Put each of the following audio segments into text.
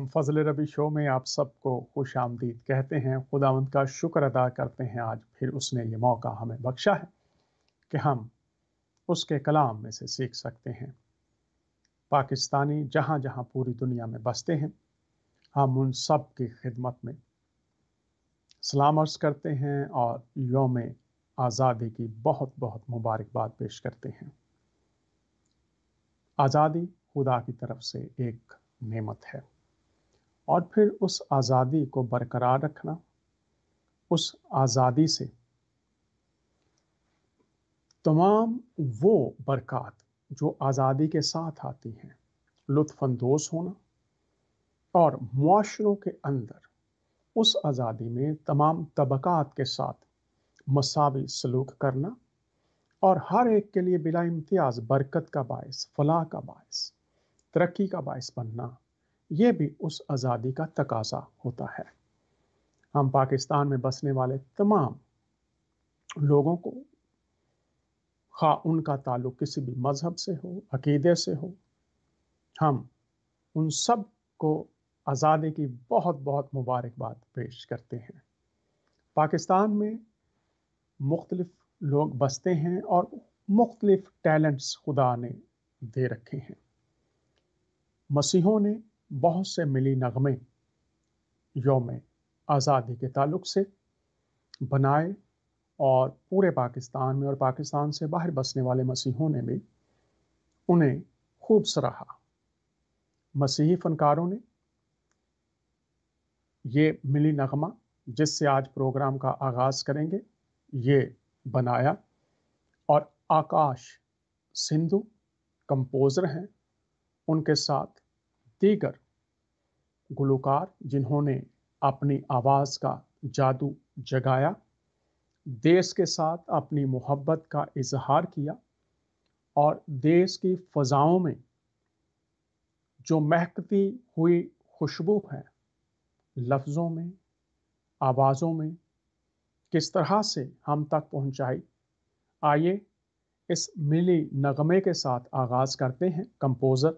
फजल रबी show में आप सबको खुश आमदीद कहते हैं। खुदावंद का शुक्र अदा करते हैं, आज फिर उसने ये मौका हमें बख्शा है कि हम उसके कलाम में से सीख सकते हैं। पाकिस्तानी जहाँ जहाँ पूरी दुनिया में बसते हैं, हम उन सब की खिदमत में सलाम अर्ज़ करते हैं और यौम आज़ादी की बहुत बहुत मुबारकबाद पेश करते हैं। आज़ादी खुदा की तरफ से एक नेमत है और फिर उस आज़ादी को बरकरार रखना, उस आज़ादी से तमाम वो बरक़ात जो आज़ादी के साथ आती हैं, लुत्फ़अंदोज़ होना और मुआशरों के अंदर उस आज़ादी में तमाम तबक़ात के साथ मसावी सलूक करना और हर एक के लिए बिला इम्तियाज़ बरकत का बायस, फलाह का बायस, तरक्की का बायस बनना, ये भी उस आज़ादी का तकाज़ा होता है। हम पाकिस्तान में बसने वाले तमाम लोगों को, खा उनका ताल्लुक़ किसी भी मज़हब से हो, अक़ीदे से हो, हम उन सब को आज़ादी की बहुत बहुत मुबारकबाद पेश करते हैं। पाकिस्तान में मुख्तलिफ़ लोग बसते हैं और मुख्तलिफ़ टैलेंट्स खुदा ने दे रखे हैं। मसीहों ने बहुत से मिली नग़मे यौम आज़ादी के ताल्लुक़ से बनाए और पूरे पाकिस्तान में और पाकिस्तान से बाहर बसने वाले मसीहों ने भी उन्हें खूब सराहा। मसीही फ़नकारों ने ये मिली नग़मा जिससे आज प्रोग्राम का आगाज़ करेंगे, ये बनाया और आकाश सिंधु कंपोज़र हैं, उनके साथ दीगर गुलकार जिन्होंने अपनी आवाज़ का जादू जगाया, देश के साथ अपनी मोहब्बत का इजहार किया और देश की फ़ज़ाओं में जो महकती हुई खुशबू है, लफ्ज़ों में, आवाज़ों में किस तरह से हम तक पहुँचाई। आइए इस मिली नग़मे के साथ आगाज़ करते हैं। कंपोज़र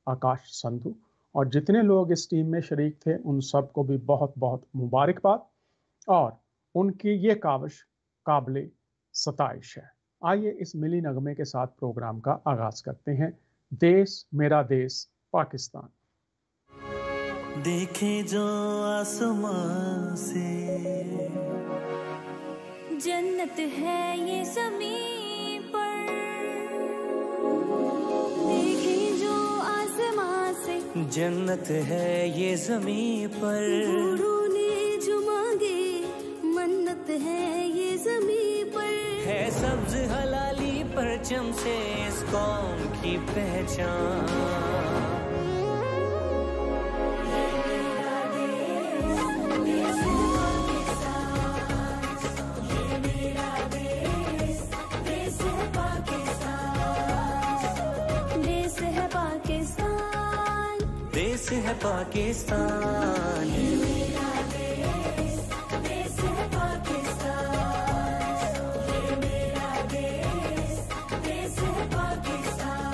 आकाश संधू और जितने लोग इस टीम में शरीक थे उन सब को भी बहुत बहुत मुबारकबाद और उनकी ये काविश काबिल सताइश है। आइए इस मिली नग़मे के साथ प्रोग्राम का आगाज़ करते हैं। देश मेरा देश पाकिस्तान। देखे जो आसमां से जन्नत है ये ज़मीं पर, देखे जो आसमां से जन्नत है ये ज़मीं पर, बूढ़ों ने जो मांगे मन्नत है ये ज़मीं पर, है सब्ज़ हलाली परचम से इस कौम की पहचान। देश है पाकिस्तान, ये मेरा देश, देश है पाकिस्तान, ये मेरा देश, देश है पाकिस्तान।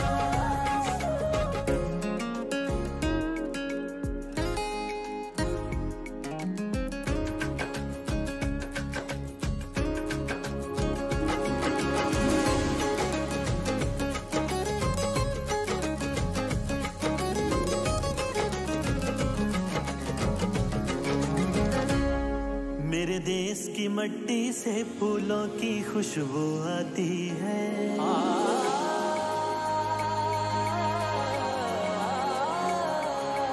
मेरे देश की मट्टी से फूलों की खुशबू आती है,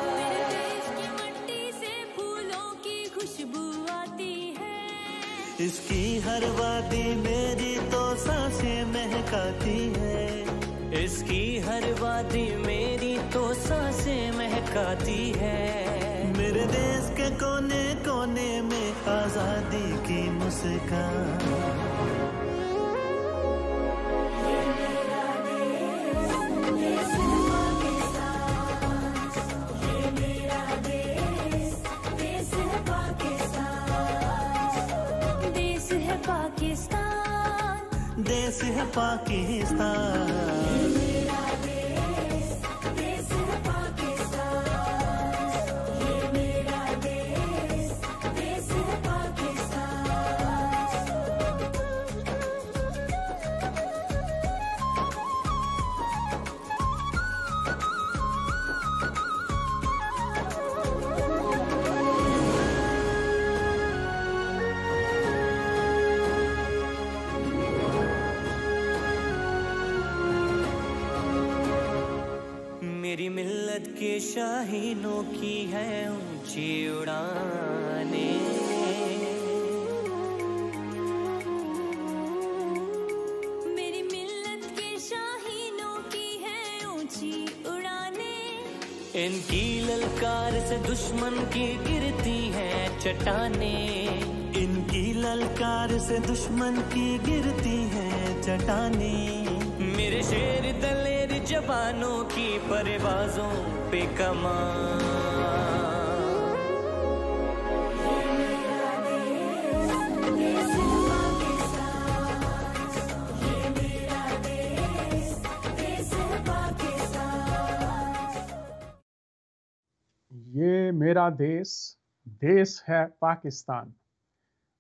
मेरे देश की मट्टी से फूलों की खुशबू आती है, इसकी हर वादी मेरी तो सांसें महकाती है, इसकी हर वादी मेरी तो सांसें महकाती है। मेरे देश के कोने कोने में आज़ादी की मुस्कान। ये मेरा देश, देश है पाकिस्तान, ये मेरा देश, देश है पाकिस्तान, देश है पाकिस्तान, देश है पाकिस्तान। ये मेरा देश, देश है पाकिस्तान, मेरी मिल्लत के शाहीनों की है ऊंची उड़ानें, मेरी मिल्लत के शाहीनों की है ऊंची उड़ानें, इनकी ललकार से दुश्मन की गिरती हैं चट्टानें, इनकी ललकार से दुश्मन की गिरती हैं चट्टानें, मेरे शेर दलेर जवानों की परवाज़ों पे कमान। ये मेरा देश, देश है पाकिस्तान,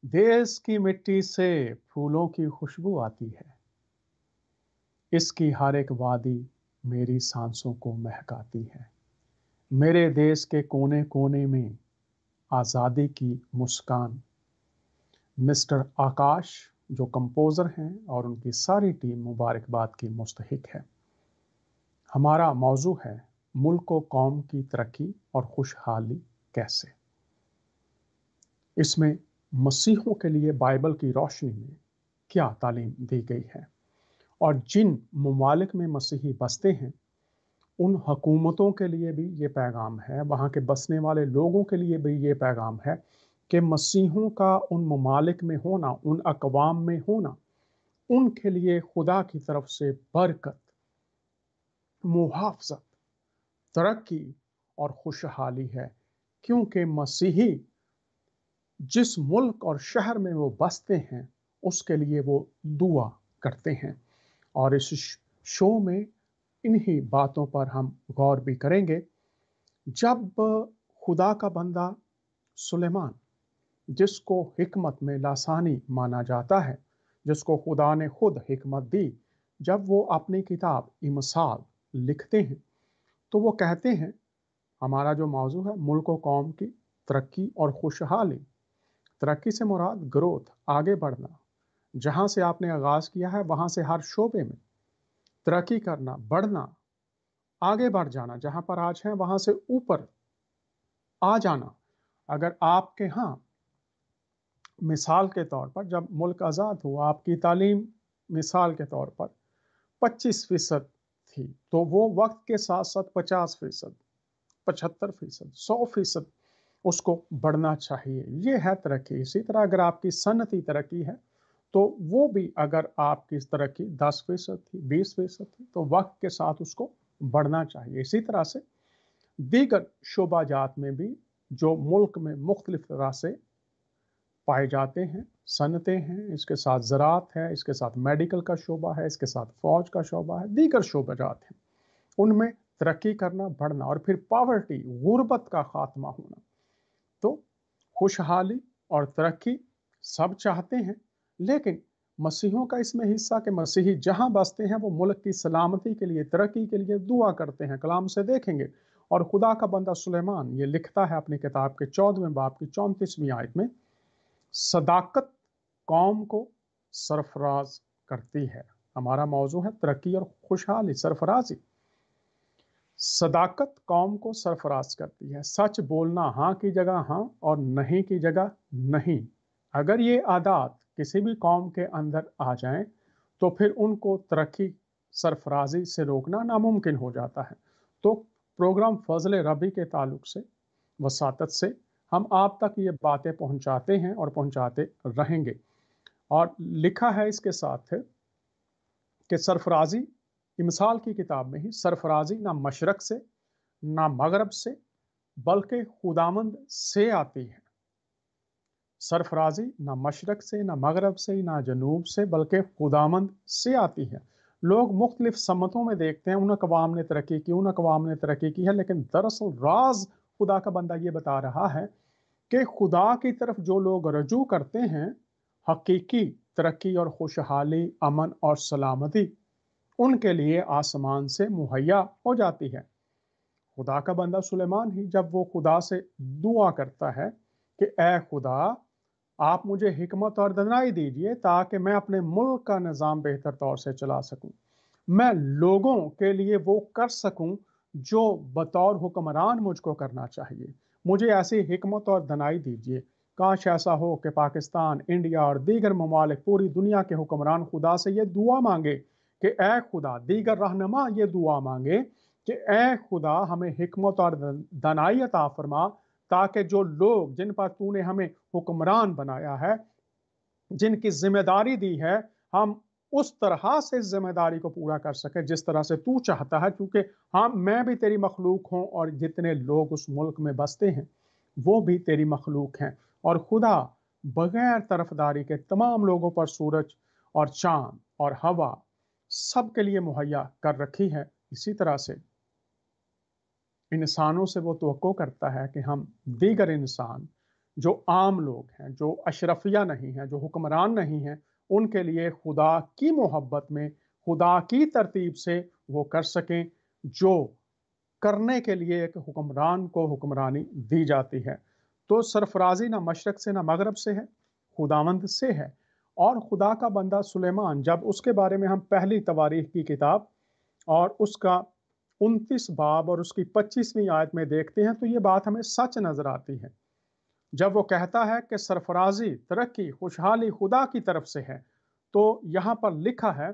देश की मिट्टी से फूलों की खुशबू आती है, इसकी हर एक वादी मेरी सांसों को महकाती है, मेरे देश के कोने कोने में आज़ादी की मुस्कान। मिस्टर आकाश जो कंपोज़र हैं और उनकी सारी टीम मुबारकबाद की मुस्तहिक है। हमारा मौजू है मुल्क व कौम की तरक्की और खुशहाली कैसे। इसमें मसीहों के लिए बाइबल की रोशनी में क्या तालीम दी गई है और जिन ममालिक में मसीही बसते हैं उन हुकूमतों के लिए भी ये पैगाम है, वहाँ के बसने वाले लोगों के लिए भी ये पैगाम है कि मसीहों का उन ममालिक में होना, उन अक़वाम में होना उनके लिए खुदा की तरफ से बरकत, मुहाफ़ज़त, तरक्की और खुशहाली है, क्योंकि मसीही जिस मुल्क और शहर में वो बसते हैं उसके लिए वो दुआ करते हैं। और इस शो में इन्हीं बातों पर हम गौर भी करेंगे। जब खुदा का बंदा सुलेमान, जिसको हिकमत में लासानी माना जाता है, जिसको खुदा ने खुद हिकमत दी, जब वो अपनी किताब इमसाल लिखते हैं तो वो कहते हैं हमारा जो मौजू है मुल्क व कौम की तरक्की और खुशहाली। तरक्की से मुराद ग्रोथ, आगे बढ़ना, जहाँ से आपने आगाज़ किया है वहाँ से हर शोबे में तरक्की करना, बढ़ना, आगे बढ़ जाना, जहाँ पर आज हैं वहाँ से ऊपर आ जाना। अगर आपके यहाँ मिसाल के तौर पर जब मुल्क आज़ाद हुआ आपकी तालीम मिसाल के तौर पर 25% थी, तो वो वक्त के साथ साथ 50%, 75%, 100% उसको बढ़ना चाहिए। ये है तरक्की। इसी तरह अगर आपकी सनती तरक्की है तो वो भी अगर आपकी तरक्की 10% थी, 20% थी, तो वक्त के साथ उसको बढ़ना चाहिए। इसी तरह से दीगर शोबाजात में भी जो मुल्क में मुख्तलिफ तरह से पाए जाते हैं, सनतें हैं, इसके साथ ज़राअत है, इसके साथ मेडिकल का शोबा है, इसके साथ फ़ौज का शोबा है, दीगर शोबाजात हैं, उनमें तरक्की करना, बढ़ना और फिर पावर्टी, गुर्बत का ख़ात्मा होना। तो खुशहाली और तरक्की सब चाहते हैं, लेकिन मसीहों का इसमें हिस्सा कि मसीही जहाँ बसते हैं वो मुल्क की सलामती के लिए, तरक्की के लिए दुआ करते हैं। कलाम से देखेंगे और खुदा का बंदा सुलेमान ये लिखता है अपनी किताब के 14वें बाब की 34वीं आयत में, सदाकत कौम को सरफराज करती है। हमारा मौजू है तरक्की और खुशहाली, सरफराजी। सदाकत कौम को सरफराज करती है। सच बोलना हाँ की जगह हाँ और नहीं की जगह नहीं। अगर ये आदात किसी भी कौम के अंदर आ जाएं तो फिर उनको तरक्की, सरफराजी से रोकना नामुमकिन हो जाता है। तो प्रोग्राम फजल रबी के ताल्लुक से, वसातत से हम आप तक ये बातें पहुंचाते हैं और पहुंचाते रहेंगे। और लिखा है इसके साथ कि सरफराजी मिसाल की किताब में ही सरफराजी ना मशरक से ना मगरब से बल्कि खुदामंद से आती है। सरफराजी ना मशरक से ना मगरब से ना जनूब से बल्कि खुदामंद से आती है। लोग मुख्तलिफ सम्मतों में देखते हैं उन अक़वाम ने तरक्की की, उन अक़वाम ने तरक्की की है, लेकिन दरअसल राज खुदा का बंदा ये बता रहा है कि खुदा की तरफ जो लोग रजू करते हैं हकीकी तरक्की और खुशहाली, अमन और सलामती उनके लिए आसमान से मुहैया हो जाती है। खुदा का बंदा सुलेमान ही जब वो खुदा से दुआ करता है कि ए खुदा आप मुझे हिकमत और दनाई दीजिए ताकि मैं अपने मुल्क का निज़ाम बेहतर तौर से चला सकूं, मैं लोगों के लिए वो कर सकूं جو بطور حکمران مجھ کو کرنا چاہیے۔ مجھے ایسی حکمت اور دانائی دیجیے، کاش ایسا ہو کہ پاکستان، انڈیا اور دیگر ممالک پوری دنیا کے حکمران خدا سے یہ دعا مانگے کہ اے خدا، دیگر رہنما یہ دعا مانگے کہ اے خدا ہمیں حکمت اور دانائی عطا فرما، تاکہ جو لوگ جن پر تو نے ہمیں حکمران بنایا ہے، جن کی ذمہ داری دی ہے، ہم اس طرح سے اس ذمہ داری کو پورا کر سکے جس طرح سے تو چاہتا ہے، کیونکہ میں بھی تیری مخلوق ہوں اور جتنے لوگ اس ملک میں بستے ہیں وہ بھی تیری مخلوق ہیں۔ اور خدا بغیر طرفداری کے تمام لوگوں پر سورج اور چاند اور ہوا سب کے لیے مہیا کر رکھی ہے۔ اسی طرح سے انسانوں سے وہ توقع کرتا ہے کہ ہم دیگر انسان جو عام لوگ ہیں، جو اشرفیہ نہیں ہیں، جو حکمران نہیں ہیں، ان کے لیے خدا کی محبت میں، خدا کی ترتیب سے وہ کر سکیں جو کرنے کے لیے ایک حکمران کو حکمرانی دی جاتی ہے۔ تو سرفرازی نہ مشرق سے نہ مغرب سے ہے، خداوند سے ہے۔ اور خدا کا بندہ سلیمان، جب اس کے بارے میں ہم پہلی تواریخ کی کتاب اور اس کا 29 باب اور اس کی 25ویں آیت میں دیکھتے ہیں تو یہ بات ہمیں سچ نظر آتی ہے، جب وہ کہتا ہے کہ سرفرازی، ترقی، خوشحالی خدا کی طرف سے ہے۔ تو یہاں پر لکھا ہے،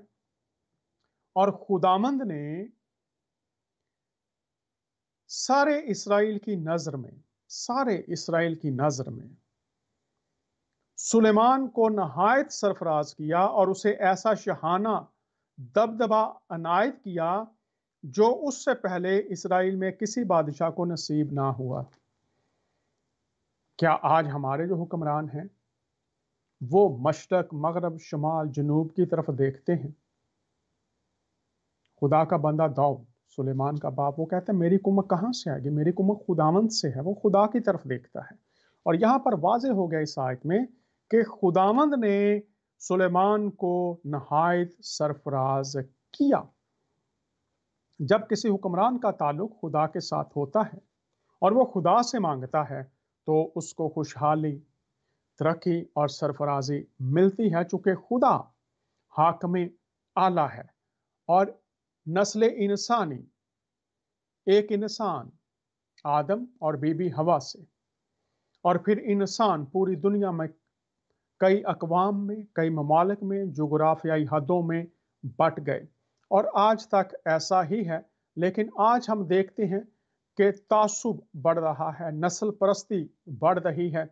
اور خداوند نے سارے اسرائیل کی نظر میں سلیمان کو نہایت سرفراز کیا اور اسے ایسا شاہانہ دبدبا عنایت کیا جو اس سے پہلے اسرائیل میں کسی بادشاہ کو نصیب نہ ہوا۔ کیا آج ہمارے جو حکمران ہیں وہ مشرق، مغرب، شمال، جنوب کی طرف دیکھتے ہیں؟ خدا کا بندہ داؤد، سلیمان کا باپ، وہ کہتا ہے میری کمک کہاں سے آئے گی؟ میری کمک خداوند سے ہے۔ وہ خدا کی طرف دیکھتا ہے۔ اور یہاں پر واضح ہو گیا اس آیت میں کہ خداوند نے سلیمان کو نہایت سرفراز کیا۔ جب کسی حکمران کا تعلق خدا کے ساتھ ہوتا ہے اور وہ خدا سے مانگتا ہے تو اس کو خوشحالی، ترقی اور سرفرازی ملتی ہے، چونکہ خدا حاکم اعلیٰ ہے۔ اور نسل انسانی، ایک انسان آدم اور بی بی ہوا سے، اور پھر انسان پوری دنیا میں کئی اقوام میں، کئی ممالک میں، جغرافیائی حدوں میں بٹ گئے، اور آج تک ایسا ہی ہے۔ لیکن آج ہم دیکھتے ہیں کہ تعصب بڑھ رہا ہے، نسل پرستی بڑھ رہی ہے۔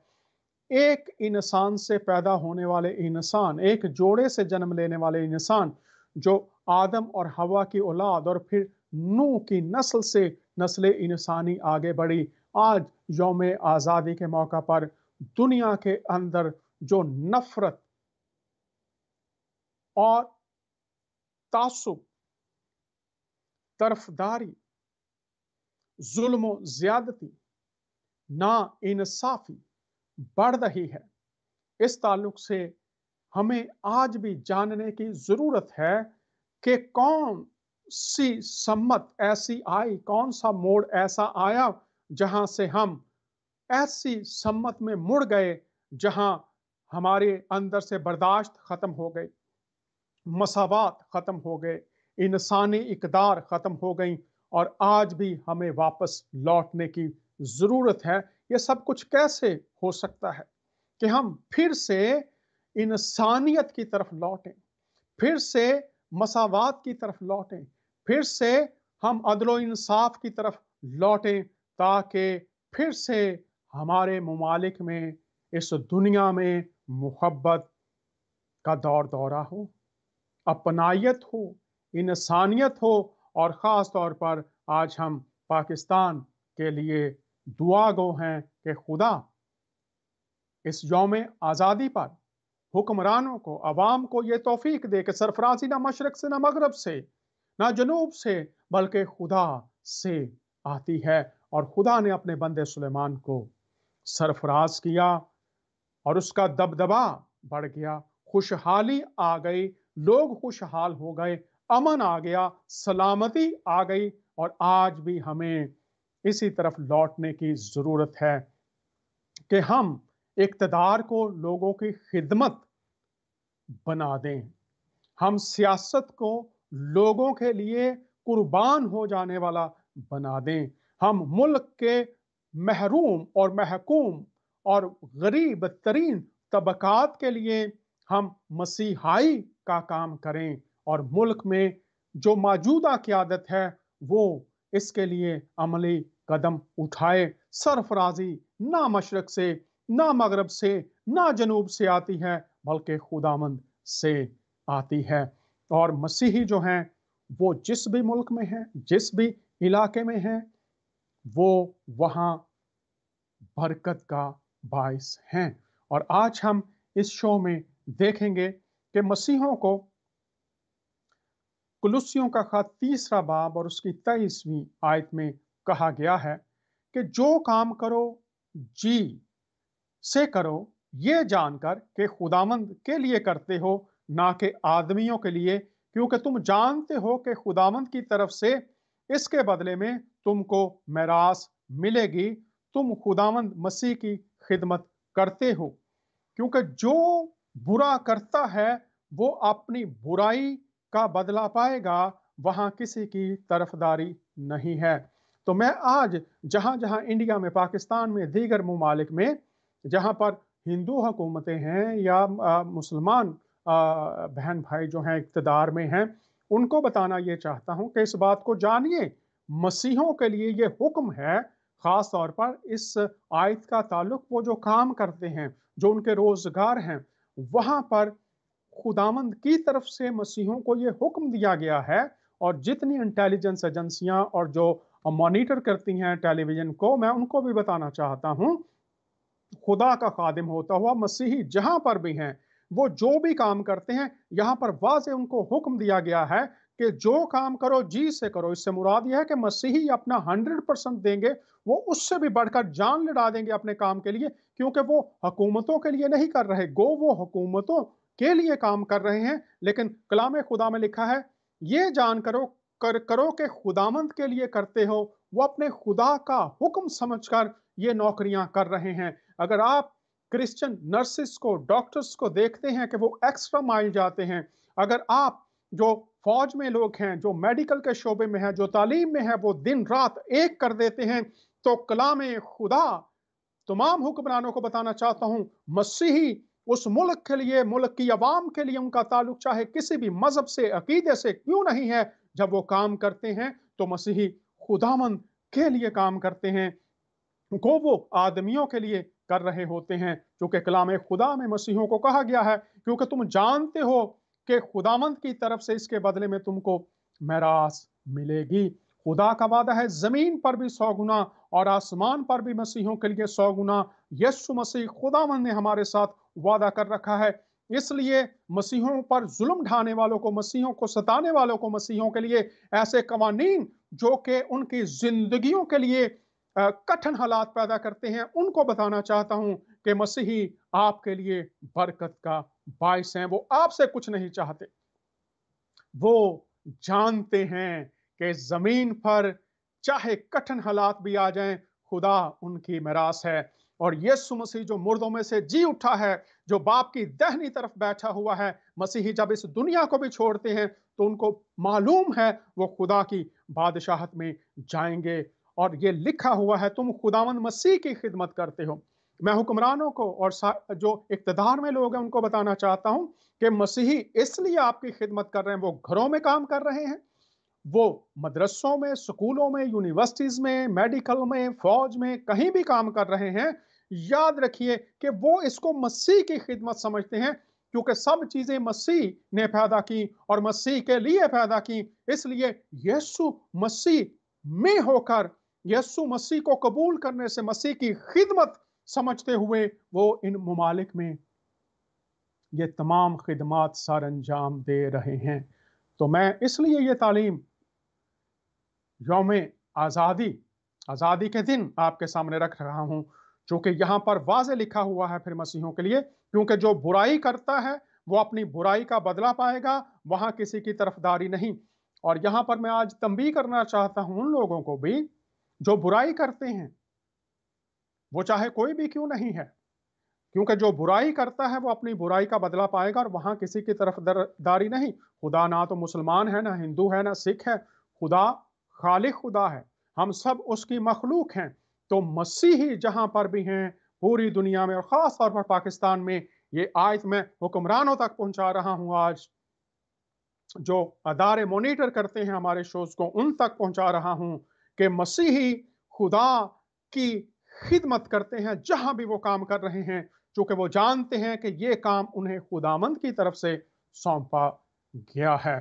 ایک انسان سے پیدا ہونے والے انسان، ایک جوڑے سے جنم لینے والے انسان جو آدم اور ہوا کی اولاد اور پھر نوح کی نسل سے نسل انسانی آگے بڑھی، آج یوم آزادی کے موقع پر دنیا کے اندر جو نفرت اور تعصب، طرفداری، ظلم و زیادتی، نا انصافی بڑھ رہی ہے، اس تعلق سے ہمیں آج بھی جاننے کی ضرورت ہے کہ کون سی سمت ایسی آئی، کون سا موڑ ایسا آیا جہاں سے ہم ایسی سمت میں مڑ گئے جہاں ہمارے اندر سے برداشت ختم ہو گئی، مساوات ختم ہو گئے، انسانی اقدار ختم ہو گئیں، اور آج بھی ہمیں واپس لوٹنے کی ضرورت ہے۔ یہ سب کچھ کیسے ہو سکتا ہے کہ ہم پھر سے انسانیت کی طرف لوٹیں، پھر سے مساوات کی طرف لوٹیں، پھر سے ہم عدل و انصاف کی طرف لوٹیں، تاکہ پھر سے ہمارے ممالک میں، اس دنیا میں محبت کا دورہ ہو، اپنائیت ہو، انسانیت ہو، اور خاص طور پر آج ہم پاکستان کے لیے دعا گو ہیں کہ خدا اس یوم آزادی پر حکمرانوں کو، عوام کو یہ توفیق دے کہ سرفرازی نہ مشرق سے نہ مغرب سے نہ جنوب سے بلکہ خدا سے آتی ہے۔ اور خدا نے اپنے بندے سلیمان کو سرفراز کیا اور اس کا دبدبا بڑھ گیا، خوشحالی آ گئی، لوگ خوشحال ہو گئے، امن آ گیا، سلامتی آ گئی، اور آج بھی ہمیں اسی طرف لوٹنے کی ضرورت ہے کہ ہم اقتدار کو لوگوں کی خدمت بنا دیں، ہم سیاست کو لوگوں کے لیے قربان ہو جانے والا बना दें। हम मुल्क के महरूम और महकूम और गरीब तरीन तबकात के लिए हम मसीहाई का काम करें और मुल्क में जो मौजूदा क़यादत है वो इसके लिए अमली कदम उठाए। सरफराजी ना मशरक से, ना मगरब से, ना जनूब से आती है, बल्कि खुदामंद से आती है। और मसीही जो हैं वो जिस भी मुल्क में हैं, जिस भी इलाके में हैं, वो वहाँ बरकत का बाइस हैं। और आज हम इस शो में देखेंगे कि मसीहों को कुलुस्सियों का खत 3 बाब और उसकी 23वीं आयत में कहा गया है कि जो काम करो जी से करो, ये जानकर कि खुदावंद के लिए करते हो, ना कि आदमियों के लिए, क्योंकि तुम जानते हो कि खुदावंद की तरफ से इसके बदले में तुमको मिरास मिलेगी। तुम खुदावंद मसीह की खिदमत करते हो, क्योंकि जो बुरा करता है वो अपनी बुराई का बदला पाएगा, वहां किसी की तरफदारी नहीं है। तो मैं आज जहां जहां इंडिया में, पाकिस्तान में, दीगर ममालिक में जहां पर हिंदू हुकूमतें हैं या मुसलमान बहन भाई जो हैं इक़्तिदार में हैं, उनको बताना ये चाहता हूं कि इस बात को जानिए, मसीहों के लिए ये हुक्म है। खास तौर पर इस आयत का ताल्लुक वो जो काम करते हैं, जो उनके रोजगार हैं, वहां पर खुदावंद की तरफ से मसीहों को ये हुक्म दिया गया है। और जितनी इंटेलिजेंस एजेंसियां और जो मॉनिटर करती हैं टेलीविजन को, मैं उनको भी बताना चाहता हूं, खुदा का खादिम होता हुआ मसीही जहां पर भी हैं, वो जो भी काम करते हैं, यहां पर वाज़े उनको हुक्म दिया गया है कि जो काम करो जी से करो। इससे मुराद यह है कि मसीही अपना 100% देंगे, वो उससे भी बढ़कर जान लड़ा देंगे अपने काम के लिए, क्योंकि वो हुकूमतों के लिए नहीं कर रहे, गो वो हुकूमतों के लिए काम कर रहे हैं। लेकिन कलाम खुदा में लिखा है, ये जान करो कि खुदामंद के लिए करते हो। वो अपने खुदा का हुक्म समझकर ये नौकरियां कर रहे हैं। अगर आप क्रिश्चियन नर्सिस को, डॉक्टर्स को देखते हैं कि वो एक्स्ट्रा माइल जाते हैं, अगर आप जो फौज में लोग हैं, जो मेडिकल के शोबे में हैं, जो तालीम में हैं, वो दिन रात एक कर देते हैं, तो कलाम खुदा तमाम हुक्मरानों को बताना चाहता हूं, मसीही उस मुल्क के लिए, मुल्क की अवाम के लिए, उनका ताल्लुक चाहे किसी भी मजहब से, अकीदे से क्यों नहीं है, जब वो काम करते हैं तो मसीही खुदावंद के लिए काम करते हैं, को वो आदमियों के लिए कर रहे होते हैं। क्योंकि कलाम खुदा में मसीहों को कहा गया है, क्योंकि तुम जानते हो कि खुदावंद की तरफ से इसके बदले में तुमको मिरास मिलेगी। खुदा का वादा है जमीन पर भी 100 गुना और आसमान पर भी मसीहों के लिए 100 गुना। यीशु मसीह खुदावंद ने हमारे साथ वादा कर रखा है। इसलिए मसीहों पर जुल्म ढाने वालों को, मसीहों को सताने वालों को, मसीहों के लिए ऐसे कवानीन जो कि उनकी जिंदगियों के लिए कठिन हालात पैदा करते हैं, उनको बताना चाहता हूं कि मसीही आपके लिए बरकत का बाइस हैं। वो आपसे कुछ नहीं चाहते, वो जानते हैं कि जमीन पर चाहे कठिन हालात भी आ जाएं, खुदा उनकी मिरास है। और यीशु मसीह जो मुर्दों में से जी उठा है, जो बाप की दाहिनी तरफ बैठा हुआ है, मसीही जब इस दुनिया को भी छोड़ते हैं तो उनको मालूम है वो खुदा की बादशाहत में जाएंगे। और ये लिखा हुआ है, तुम खुदावंद मसीह की खिदमत करते हो। मैं हुक्मरानों को और जो इक्तदार में लोग हैं उनको बताना चाहता हूं कि मसीही इसलिए आपकी खिदमत कर रहे हैं। वो घरों में काम कर रहे हैं, वो मदरसों में, स्कूलों में, यूनिवर्सिटीज में, मेडिकल में, फौज में, कहीं भी काम कर रहे हैं। याद रखिए कि वो इसको मसीह की खिदमत समझते हैं, क्योंकि सब चीजें मसीह ने पैदा की और मसीह के लिए पैदा की। इसलिए यीशु मसीह में होकर, यीशु मसीह को कबूल करने से मसीह की खिदमत समझते हुए वो इन ममालिक में ये तमाम खिदमात सर अंजाम दे रहे हैं। तो मैं इसलिए ये तालीम यौम आज़ादी के दिन आपके सामने रख रहा हूं, चूंकि यहां पर वाज़े लिखा हुआ है फिर मसीहों के लिए, क्योंकि जो बुराई करता है वो अपनी बुराई का बदला पाएगा, वहां किसी की तरफदारी नहीं। और यहां पर मैं आज तंबीह करना चाहता हूं उन लोगों को भी जो बुराई करते हैं, वो चाहे कोई भी क्यों नहीं है, क्योंकि जो बुराई करता है वो अपनी बुराई का बदला पाएगा और वहां किसी की तरफदारी नहीं। खुदा ना तो मुसलमान है, ना हिंदू है, ना सिख है। खुदा खालिक खुदा है। हम सब उसकी मखलूक हैं। तो मसीही जहां पर भी हैं पूरी दुनिया में और खास तौर पर पाकिस्तान में, ये आयत मैं हुक्मरानों तक पहुंचा रहा हूं, आज जो अदारे मॉनिटर करते हैं हमारे शोज को उन तक पहुंचा रहा हूं कि मसीही खुदा की खिदमत करते हैं जहां भी वो काम कर रहे हैं, चूंकि वो जानते हैं कि ये काम उन्हें खुदामंद की तरफ से सौंपा गया है।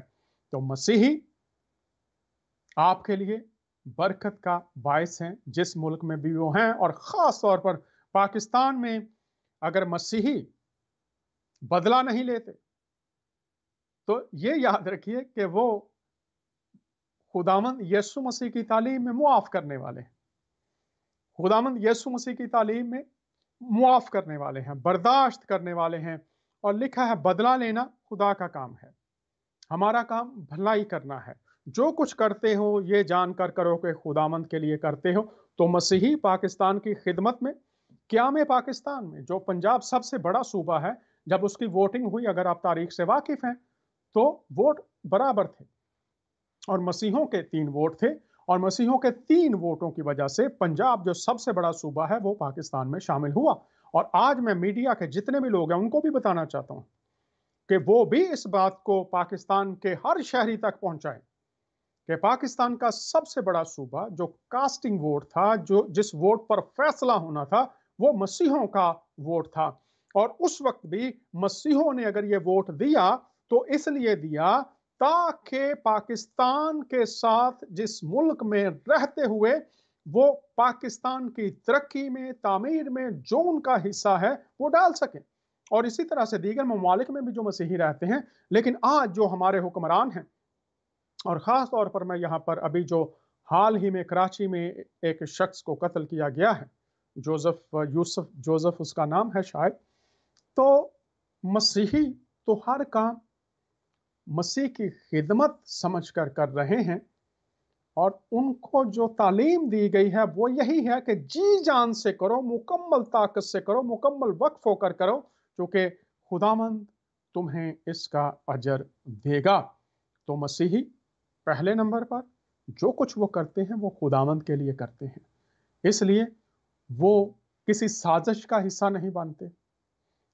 तो मसीही आपके लिए बरकत का बायस हैं जिस मुल्क में भी वो हैं, और खास तौर पर पाकिस्तान में अगर मसीही बदला नहीं लेते तो ये याद रखिए कि वो खुदावंद यीशु मसीह की तालीम में मुआफ करने वाले हैं। खुदावंद यीशु मसीह की तालीम में मुआफ करने वाले हैं, बर्दाश्त करने वाले हैं। और लिखा है बदला लेना खुदा का काम है, हमारा काम भलाई करना है। जो कुछ करते हो ये जानकर करो कि खुदावंद के लिए करते हो। तो मसीही पाकिस्तान की खिदमत में, क्या में पाकिस्तान में जो पंजाब सबसे बड़ा सूबा है, जब उसकी वोटिंग हुई, अगर आप तारीख से वाकिफ हैं तो वोट बराबर थे और मसीहों के 3 वोट थे, और मसीहों के 3 वोटों की वजह से पंजाब जो सबसे बड़ा सूबा है वो पाकिस्तान में शामिल हुआ। और आज मैं मीडिया के जितने भी लोग हैं उनको भी बताना चाहता हूं कि वो भी इस बात को पाकिस्तान के हर शहरी तक पहुंचाएं कि पाकिस्तान का सबसे बड़ा सूबा जो कास्टिंग वोट था, जो जिस वोट पर फैसला होना था, वो मसीहों का वोट था। और उस वक्त भी मसीहों ने अगर ये वोट दिया तो इसलिए दिया ताकि पाकिस्तान के साथ जिस मुल्क में रहते हुए वो पाकिस्तान की तरक्की में, तामीर में जो उनका हिस्सा है वो डाल सके। और इसी तरह से दीगर ममालिक में भी जो मसीही रहते हैं। लेकिन आज जो हमारे हुक्मरान हैं, और ख़ास तौर पर मैं यहाँ पर अभी जो हाल ही में कराची में एक शख्स को कत्ल किया गया है, यूसुफ जोसेफ उसका नाम है शायद, तो मसीही तो हर काम मसीह की खिदमत समझकर कर रहे हैं, और उनको जो तालीम दी गई है वो यही है कि जी जान से करो, मुकम्मल ताकत से करो, मुकम्मल वक्फ होकर करो, क्योंकि खुदावंद तुम्हें इसका अजर देगा। तो मसीही पहले नंबर पर जो कुछ वो करते हैं वो खुदावंद के लिए करते हैं, इसलिए वो किसी साजिश का हिस्सा नहीं बनते,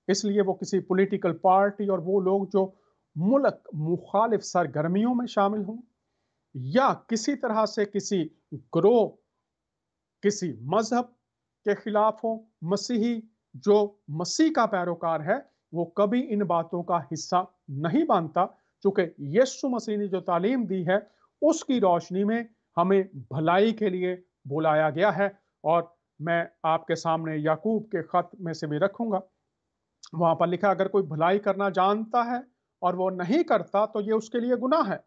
इसलिए वो किसी पॉलिटिकल पार्टी और वो लोग जो मुल्क मुखालिफ सरगर्मियों में शामिल हों या किसी तरह से किसी ग्रोह, किसी मजहब के खिलाफ हो, मसीही जो मसीह का पैरोकार है वो कभी इन बातों का हिस्सा नहीं बनता, क्योंकि यीशु मसीह ने जो तालीम दी है उसकी रोशनी में हमें भलाई के लिए बुलाया गया है। और मैं आपके सामने याकूब के खत में से भी रखूंगा, वहां पर लिखा अगर कोई भलाई करना जानता है और वो नहीं करता तो ये उसके लिए गुनाह है।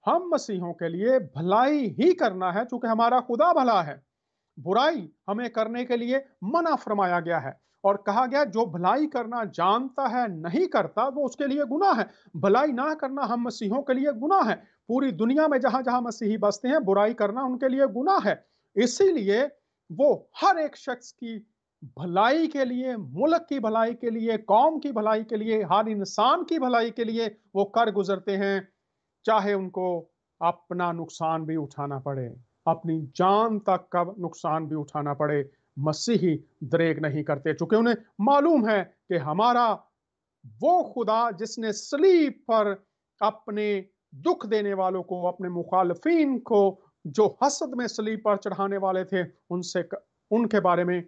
हम मसीहों के लिए भलाई ही करना है, क्योंकि हमारा खुदा भला है। बुराई हमें करने के लिए मना फरमाया गया है और कहा गया जो भलाई करना जानता है नहीं करता वो उसके लिए गुनाह है। भलाई ना करना हम मसीहों के लिए गुनाह है। पूरी दुनिया में जहां जहां मसीही बसते हैं बुराई करना उनके लिए गुनाह है। इसीलिए वो हर एक शख्स की भलाई के लिए, मुल्क की भलाई के लिए, कौम की भलाई के लिए, हर इंसान की भलाई के लिए वो कर गुजरते हैं, चाहे उनको अपना नुकसान भी उठाना पड़े, अपनी जान तक का नुकसान भी उठाना पड़े। मसीही दरेग नहीं करते, चूंकि उन्हें मालूम है कि हमारा वो खुदा जिसने सलीब पर अपने दुख देने वालों को, अपने मुखालफीन को जो हसद में सलीब पर चढ़ाने वाले थे उनके बारे में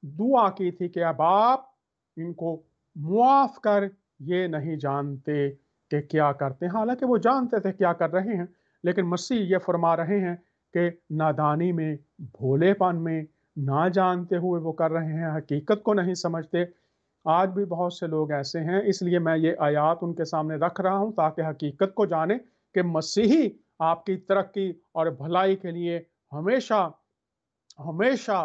दुआ की थी कि अब आप इनको मुआफ कर, ये नहीं जानते कि क्या करते हैं। हालांकि वो जानते थे क्या कर रहे हैं, लेकिन मसीह ये फरमा रहे हैं कि नादानी में, भोलेपन में, ना जानते हुए वो कर रहे हैं, हकीकत को नहीं समझते। आज भी बहुत से लोग ऐसे हैं, इसलिए मैं ये आयात उनके सामने रख रहा हूं ताकि हकीकत को जाने कि मसीही आपकी तरक्की और भलाई के लिए हमेशा हमेशा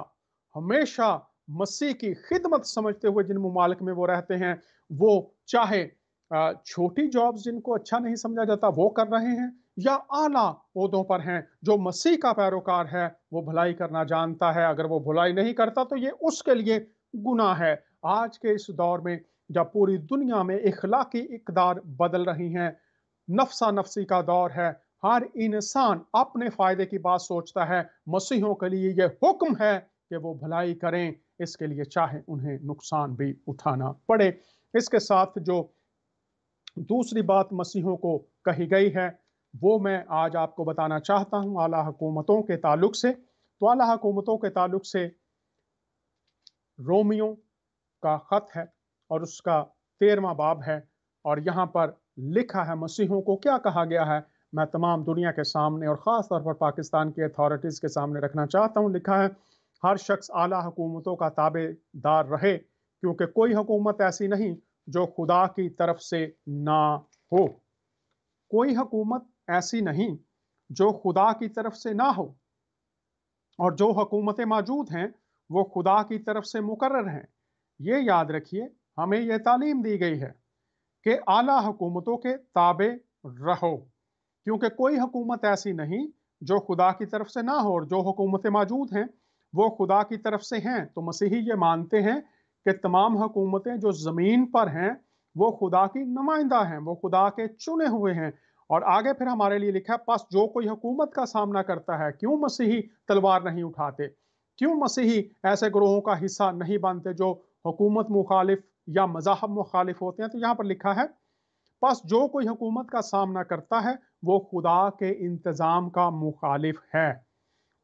हमेशा मसीह की खिदमत समझते हुए जिन मुमालिक में वो रहते हैं, वो चाहे छोटी जॉब्स जिनको अच्छा नहीं समझा जाता वो कर रहे हैं, या आला ओहदों पर हैं, जो मसीह का पैरोकार है वो भलाई करना जानता है, अगर वो भलाई नहीं करता तो ये उसके लिए गुनाह है। आज के इस दौर में जब पूरी दुनिया में इखलाकी इकदार बदल रही हैं, नफसा नफसी का दौर है, हर इंसान अपने फायदे की बात सोचता है। मसीहों के लिए यह हुक्म है कि वो भलाई करें, इसके लिए चाहे उन्हें नुकसान भी उठाना पड़े। इसके साथ जो दूसरी बात मसीहों को कही गई है वो मैं आज आपको बताना चाहता हूं आला हुकूमतों के ताल्लुक से। तो आला हुकूमतों के ताल्लुक से रोमियो का खत है और उसका 13वां बाब है, और यहाँ पर लिखा है मसीहों को क्या कहा गया है। मैं तमाम दुनिया के सामने और ख़ास तौर पर पाकिस्तान के अथॉरिटीज़ के सामने रखना चाहता हूँ। लिखा है, हर शख्स आला हुकूमतों का ताबेदार रहे, क्योंकि कोई हुकूमत ऐसी नहीं जो खुदा की तरफ से ना हो। कोई हुकूमत ऐसी नहीं जो खुदा की तरफ से ना हो, और जो हुकूमतें मौजूद हैं वो खुदा की तरफ से मुकर्रर हैं। ये याद रखिए, हमें यह तालीम दी गई है कि आला हुकूमतों के ताबे रहो, क्योंकि कोई हुकूमत ऐसी नहीं जो खुदा की तरफ से ना हो, और जो हुकूमतें मौजूद हैं वो खुदा की तरफ से हैं। तो मसीही ये मानते हैं कि तमाम हुकूमतें जो ज़मीन पर हैं वो खुदा की नुमाइंदा हैं, वो खुदा के चुने हुए हैं। और आगे फिर हमारे लिए लिखा है, बस जो कोई हुकूमत का सामना करता है, क्यों मसीही तलवार नहीं उठाते, क्यों मसीही ऐसे ग्रोहों का हिस्सा नहीं बनते जो हुकूमत मुखालिफ या मज़हब मुखालिफ होते हैं। तो यहाँ पर लिखा है, बस जो कोई हुकूमत का सामना करता है वो खुदा के इंतज़ाम का मुखालिफ है,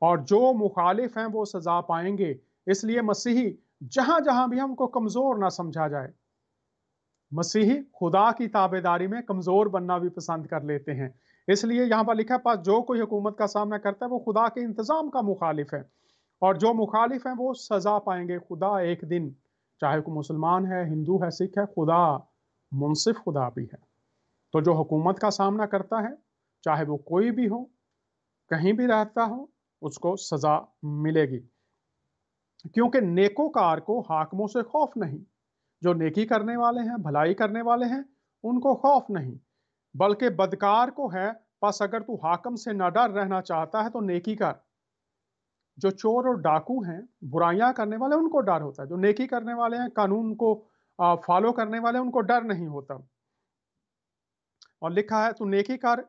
और जो मुखालिफ हैं वो सजा पाएंगे। इसलिए मसीही जहां जहां भी हमको कमजोर ना समझा जाए, मसीही खुदा की ताबेदारी में कमजोर बनना भी पसंद कर लेते हैं। इसलिए यहां पर लिखा है, पास जो कोई हुकूमत का सामना करता है वो खुदा के इंतजाम का मुखालिफ है, और जो मुखालिफ हैं वो सजा पाएंगे। खुदा एक दिन, चाहे कोई मुसलमान है, हिंदू है, सिख है, खुदा मुनसिफ खुदा भी है। तो जो हुकूमत का सामना करता है, चाहे वो कोई भी हो, कहीं भी रहता हो, उसको सजा मिलेगी, क्योंकि नेकोकार को हाकिमों से खौफ नहीं। जो नेकी करने वाले हैं, भलाई करने वाले हैं, उनको खौफ नहीं, बल्कि बदकार को है। बस अगर तू हाकिम से न डर रहना चाहता है तो नेकी कर। जो चोर और डाकू हैं, बुराइयां करने वाले, उनको डर होता है। जो नेकी करने वाले हैं, कानून को फॉलो करने वाले, उनको डर नहीं होता। और लिखा है, तू नेकी कर,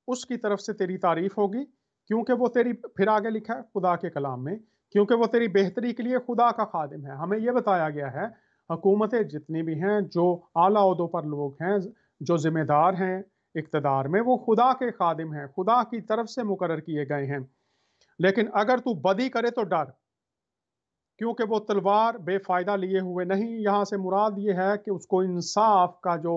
उसकी तरफ से तेरी तारीफ होगी, क्योंकि वो तेरी, फिर आगे लिखा है खुदा के कलाम में, क्योंकि वो तेरी बेहतरी के लिए खुदा का खादिम है। हमें यह बताया गया है, हुकूमतें जितनी भी हैं, जो आला ओहदों पर लोग हैं, जो जिम्मेदार हैं इक़्तिदार में, वो खुदा के खादिम हैं, खुदा की तरफ से मुकर्रर किए गए हैं। लेकिन अगर तू बदी करे तो डर, क्योंकि वो तलवार बेफायदा लिए हुए नहीं। यहाँ से मुराद ये है कि उसको इंसाफ का जो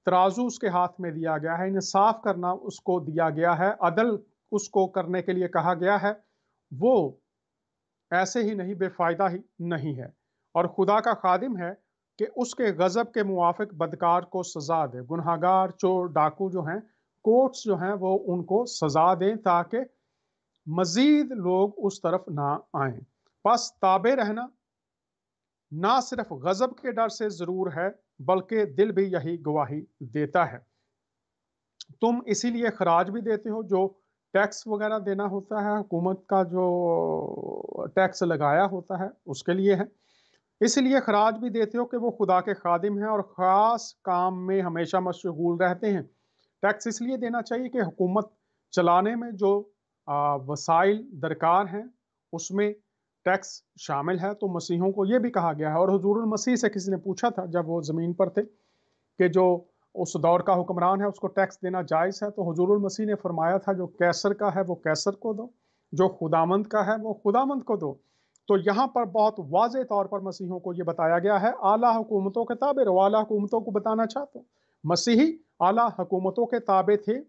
तराजू उसके हाथ में दिया गया है, इंसाफ करना उसको दिया गया है, अदल उसको करने के लिए कहा गया है, वो ऐसे ही नहीं, बेफायदा ही नहीं है। और खुदा का खादिम है कि उसके गजब के मुआफिक बदकार को सजा दे। गुनहगार, चोर, डाकू जो हैं, कोर्ट्स जो हैं, वो उनको सजा दें ताकि मजीद लोग उस तरफ ना आए। बस ताबे रहना ना सिर्फ गजब के डर से जरूर है, बल्कि दिल भी यही गवाही देता है। तुम इसीलिए खराज भी देते हो, जो टैक्स वगैरह देना होता है, हुकूमत का जो टैक्स लगाया होता है उसके लिए है। इसलिए खराज भी देते हो कि वो खुदा के खादिम हैं और ख़ास काम में हमेशा मशगूल रहते हैं। टैक्स इसलिए देना चाहिए कि हुकूमत चलाने में जो वसाइल दरकार हैं उसमें टैक्स शामिल है। तो मसीहों को ये भी कहा गया है, और हुजूरुल मसीह से किसी ने पूछा था जब वो ज़मीन पर थे कि जो उस दौर का हुक्मरान है उसको टैक्स देना जायज़ है, तो हुजूरुल मसीह ने फरमाया था, जो कैसर का है वो कैसर को दो, जो खुदामंद का है वो खुदामंद को दो। तो यहाँ पर बहुत वाज़ेह तौर पर मसीहों को ये बताया गया है, आला हुकूमतों के ताबे रहो। आला हुकूमतों को बताना चाहता हूँ, मसीही आला हुकूमतों के ताबे थे,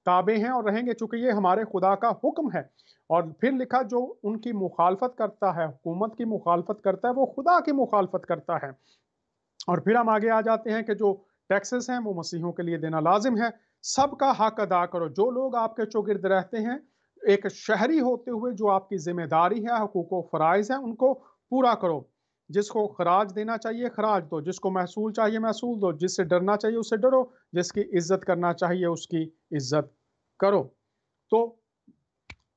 ताबे हैं और रहेंगे, चूंकि ये हमारे खुदा का हुक्म है। और फिर लिखा, जो उनकी मुखालफत करता है, हुकूमत की मुखालफत करता है, वो खुदा की मुखालफत करता है। और फिर हम आगे आ जाते हैं कि जो टैक्सेस हैं वो मसीहों के लिए देना लाजिम है। सबका हक अदा करो। जो लोग आपके चौगिर्द रहते हैं, एक शहरी होते हुए जो आपकी जिम्मेदारी है, हुकूक व फराइज है, उनको पूरा करो। जिसको खराज देना चाहिए खराज दो, जिसको महसूल चाहिए महसूल दो, जिससे डरना चाहिए उससे डरो, जिसकी इज्जत करना चाहिए उसकी इज्जत करो। तो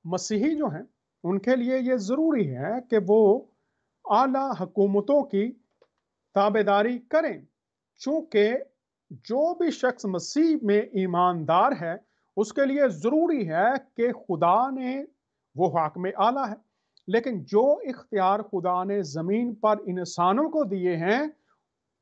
मसीही जो हैं उनके लिए ये ज़रूरी है कि वो आला हुकूमतों की ताबेदारी करें, चूंकि जो भी शख्स मसीह में ईमानदार है उसके लिए ज़रूरी है कि खुदा ने, वो हाकिम आला है, लेकिन जो इख्तियार खुदा ने ज़मीन पर इंसानों को दिए हैं,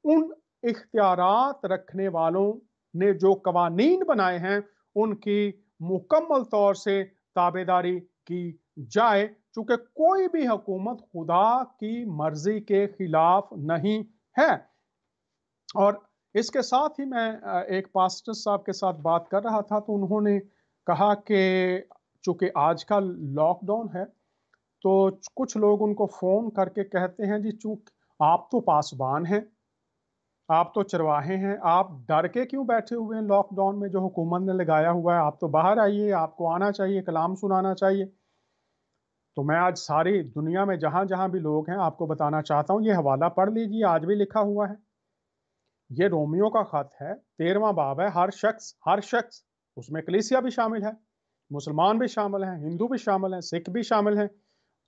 उन इख्तियारात रखने वालों ने जो कवानीन बनाए हैं उनकी मुकम्मल तौर से ताबेदारी की जाए, चूंकि कोई भी हुकूमत खुदा की मर्जी के खिलाफ नहीं है। और इसके साथ ही मैं एक पास्टर साहब के साथ बात कर रहा था, तो उन्होंने कहा कि चूंकि आज का लॉकडाउन है, तो कुछ लोग उनको फ़ोन करके कहते हैं, जी चूंकि आप तो पासबान हैं, आप तो चरवाहे हैं, आप डर के क्यों बैठे हुए हैं लॉकडाउन में जो हुकूमत ने लगाया हुआ है, आप तो बाहर आइए, आपको आना चाहिए, कलाम सुनाना चाहिए। तो मैं आज सारी दुनिया में जहां जहां भी लोग हैं आपको बताना चाहता हूं, ये हवाला पढ़ लीजिए, आज भी लिखा हुआ है। ये रोमियो का खत है, 13वां बाब है। हर शख्स, उसमें कलीसिया भी शामिल है, मुसलमान भी शामिल हैं, हिंदू भी शामिल हैं, सिख भी शामिल हैं,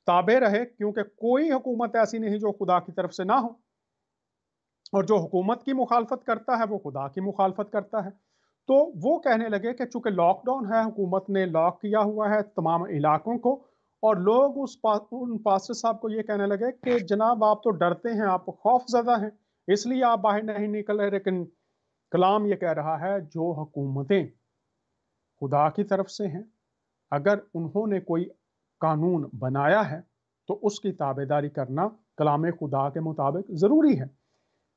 ताबे रहे, क्योंकि कोई हुकूमत ऐसी नहीं जो खुदा की तरफ से ना हो, और जो हुकूमत की मुखालफत करता है वो खुदा की मुखालफत करता है। तो वो कहने लगे कि चूंकि लॉकडाउन है, हुकूमत ने लॉक किया हुआ है तमाम इलाकों को, और लोग उन पास्टर साहब को ये कहने लगे कि जनाब आप तो डरते हैं, आप खौफजदा हैं, इसलिए आप बाहर नहीं निकल रहे। लेकिन कलाम ये कह रहा है जो हुकूमतें खुदा की तरफ से हैं, अगर उन्होंने कोई कानून बनाया है तो उसकी ताबेदारी करना कलाम खुदा के मुताबिक ज़रूरी है,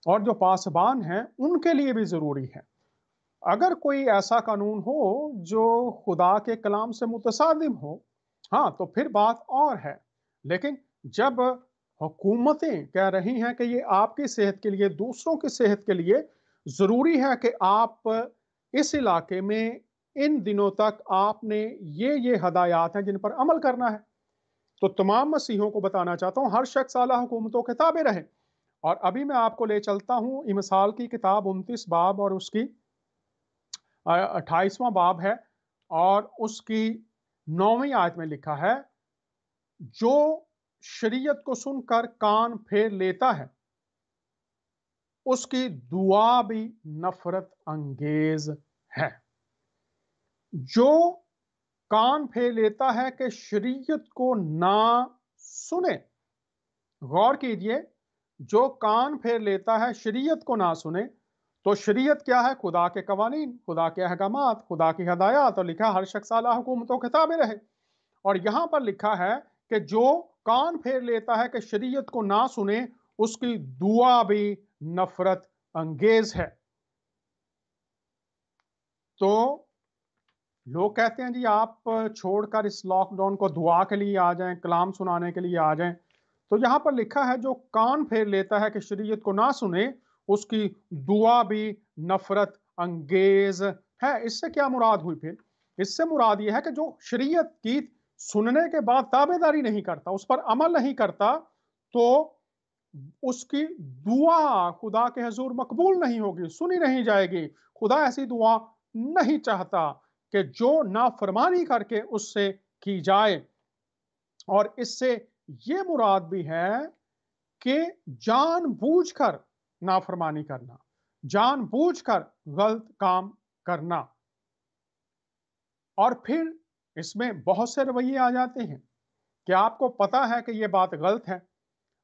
और जो पासबान हैं उनके लिए भी ज़रूरी है। अगर कोई ऐसा कानून हो जो खुदा के कलाम से मुतसादिम हो, हाँ, तो फिर बात और है। लेकिन जब हुकूमतें कह रही हैं कि ये आपकी सेहत के लिए, दूसरों की सेहत के लिए ज़रूरी है कि आप इस इलाके में इन दिनों तक आपने ये हदायत हैं जिन पर अमल करना है, तो तमाम मसीहों को बताना चाहता हूँ, हर शख्स आला हुकूमतों के ताबे रहे। और अभी मैं आपको ले चलता हूँ इमसाल की किताब 29 बाब और उसकी 28वां बाब है, और उसकी 9वीं आयत में लिखा है, जो शरीयत को सुनकर कान फेर लेता है उसकी दुआ भी नफरत अंगेज है। जो कान फेर लेता है कि शरीयत को ना सुने, गौर कीजिए, जो कान फेर लेता है शरीयत को ना सुने, तो शरीयत क्या है? खुदा के कवानीन, खुदा के अहकामात, खुदा की हदायत, और लिखा हर शख्स आला हुकूमतों के ताबे रहे। और यहां पर लिखा है कि जो कान फेर लेता है कि शरीयत को ना सुने उसकी दुआ भी नफरत अंगेज है। तो लोग कहते हैं जी आप छोड़कर इस लॉकडाउन को दुआ के लिए आ जाएं, कलाम सुनाने के लिए आ जाएं। तो यहां पर लिखा है जो कान फेर लेता है कि शरीयत को ना सुने उसकी दुआ भी नफरत अंगेज है। इससे क्या मुराद हुई? फिर इससे मुराद यह है कि जो शरीयत की सुनने के बाद ताबेदारी नहीं करता, उस पर अमल नहीं करता, तो उसकी दुआ खुदा के हजूर मकबूल नहीं होगी, सुनी नहीं जाएगी। खुदा ऐसी दुआ नहीं चाहता कि जो नाफरमानी करके उससे की जाए। और इससे ये मुराद भी है कि जानबूझकर नाफरमानी करना, जानबूझकर गलत काम करना। और फिर इसमें बहुत से रवैये आ जाते हैं कि आपको पता है कि यह बात गलत है,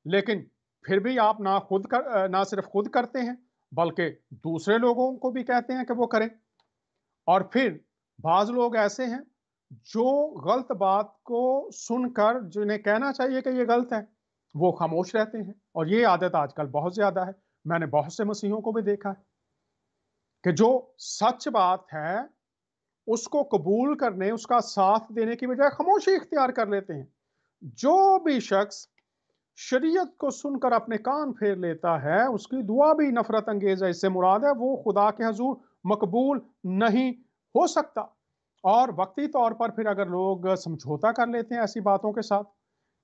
लेकिन फिर भी आप ना सिर्फ खुद करते हैं बल्कि दूसरे लोगों को भी कहते हैं कि वो करें। और फिर बाज लोग ऐसे हैं जो गलत बात को सुनकर जिन्हें कहना चाहिए कि ये गलत है, वो खामोश रहते हैं। और ये आदत आजकल बहुत ज्यादा है। मैंने बहुत से मसीहों को भी देखा है कि जो सच बात है उसको कबूल करने, उसका साथ देने की बजाय खामोशी इख्तियार कर लेते हैं। जो भी शख्स शरीयत को सुनकर अपने कान फेर लेता है उसकी दुआ भी नफरत अंगेज है। इससे मुराद है वो खुदा के हजूर मकबूल नहीं हो सकता। और वक्ती तौर पर फिर अगर लोग समझौता कर लेते हैं ऐसी बातों के साथ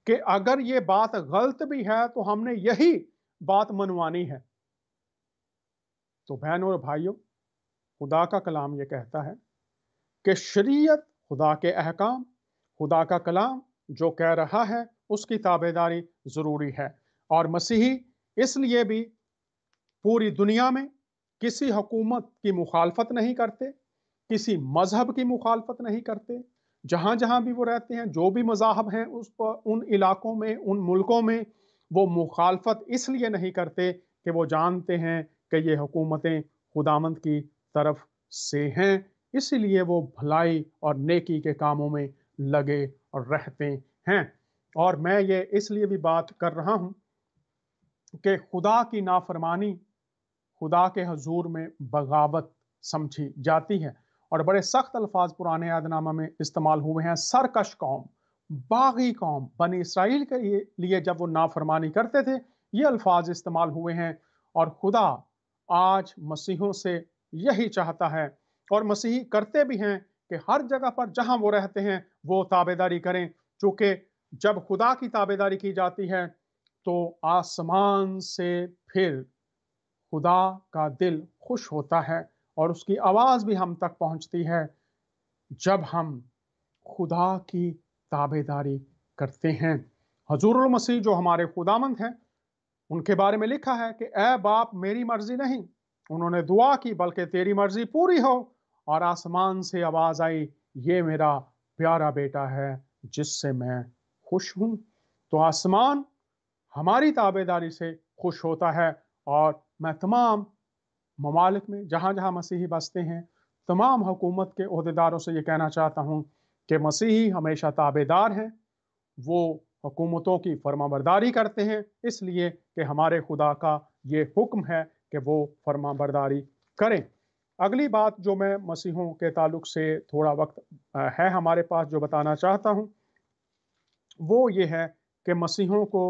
कि अगर ये बात गलत भी है तो हमने यही बात मनवानी है, तो बहनों और भाइयों, खुदा का कलाम ये कहता है कि शरीयत, खुदा के अहकाम, खुदा का कलाम जो कह रहा है उसकी ताबेदारी जरूरी है। और मसीही इसलिए भी पूरी दुनिया में किसी हुकूमत की मुखालफत नहीं करते, किसी मजहब की मुखालफत नहीं करते, जहां जहां भी वो रहते हैं, जो भी मज़ाहब हैं उस पर, उन इलाकों में, उन मुल्कों में वो मुखालफत इसलिए नहीं करते कि वो जानते हैं कि ये हुकूमतें खुदामंद की तरफ से हैं, इसलिए वो भलाई और नेकी के कामों में लगे और रहते हैं। और मैं ये इसलिए भी बात कर रहा हूं कि खुदा की नाफरमानी खुदा के हजूर में बगावत समझी जाती है, और बड़े सख्त अल्फाज पुराने यादनामा में इस्तेमाल हुए हैं। सरकश कौम, बागी कौम, बनी इसराइल के लिए जब वो नाफरमानी करते थे, ये अल्फाज इस्तेमाल हुए हैं। और खुदा आज मसीहों से यही चाहता है, और मसीही करते भी हैं, कि हर जगह पर जहां वो रहते हैं वो ताबेदारी करें, चूंकि जब खुदा की ताबेदारी की जाती है तो आसमान से फिर खुदा का दिल खुश होता है, और उसकी आवाज भी हम तक पहुंचती है जब हम खुदा की ताबेदारी करते हैं। हजूरुल मसीह जो हमारे खुदामंद हैं, उनके बारे में लिखा है कि ए बाप, मेरी मर्जी नहीं, उन्होंने दुआ की, बल्कि तेरी मर्जी पूरी हो। और आसमान से आवाज आई, ये मेरा प्यारा बेटा है जिससे मैं खुश हूं। तो आसमान हमारी ताबेदारी से खुश होता है, और मैं तमाम ममालिक में जहां जहां मसीही बसते हैं, तमाम हुकूमत के ओहदेदारों से ये कहना चाहता हूं कि मसीही हमेशा ताबेदार हैं, वो हुकूमतों की फरमाबरदारी करते हैं, इसलिए कि हमारे खुदा का ये हुक्म है कि वो फरमाबरदारी करें। अगली बात जो मैं मसीहों के ताल्लुक से, थोड़ा वक्त है हमारे पास, जो बताना चाहता हूं वो ये है कि मसीहों को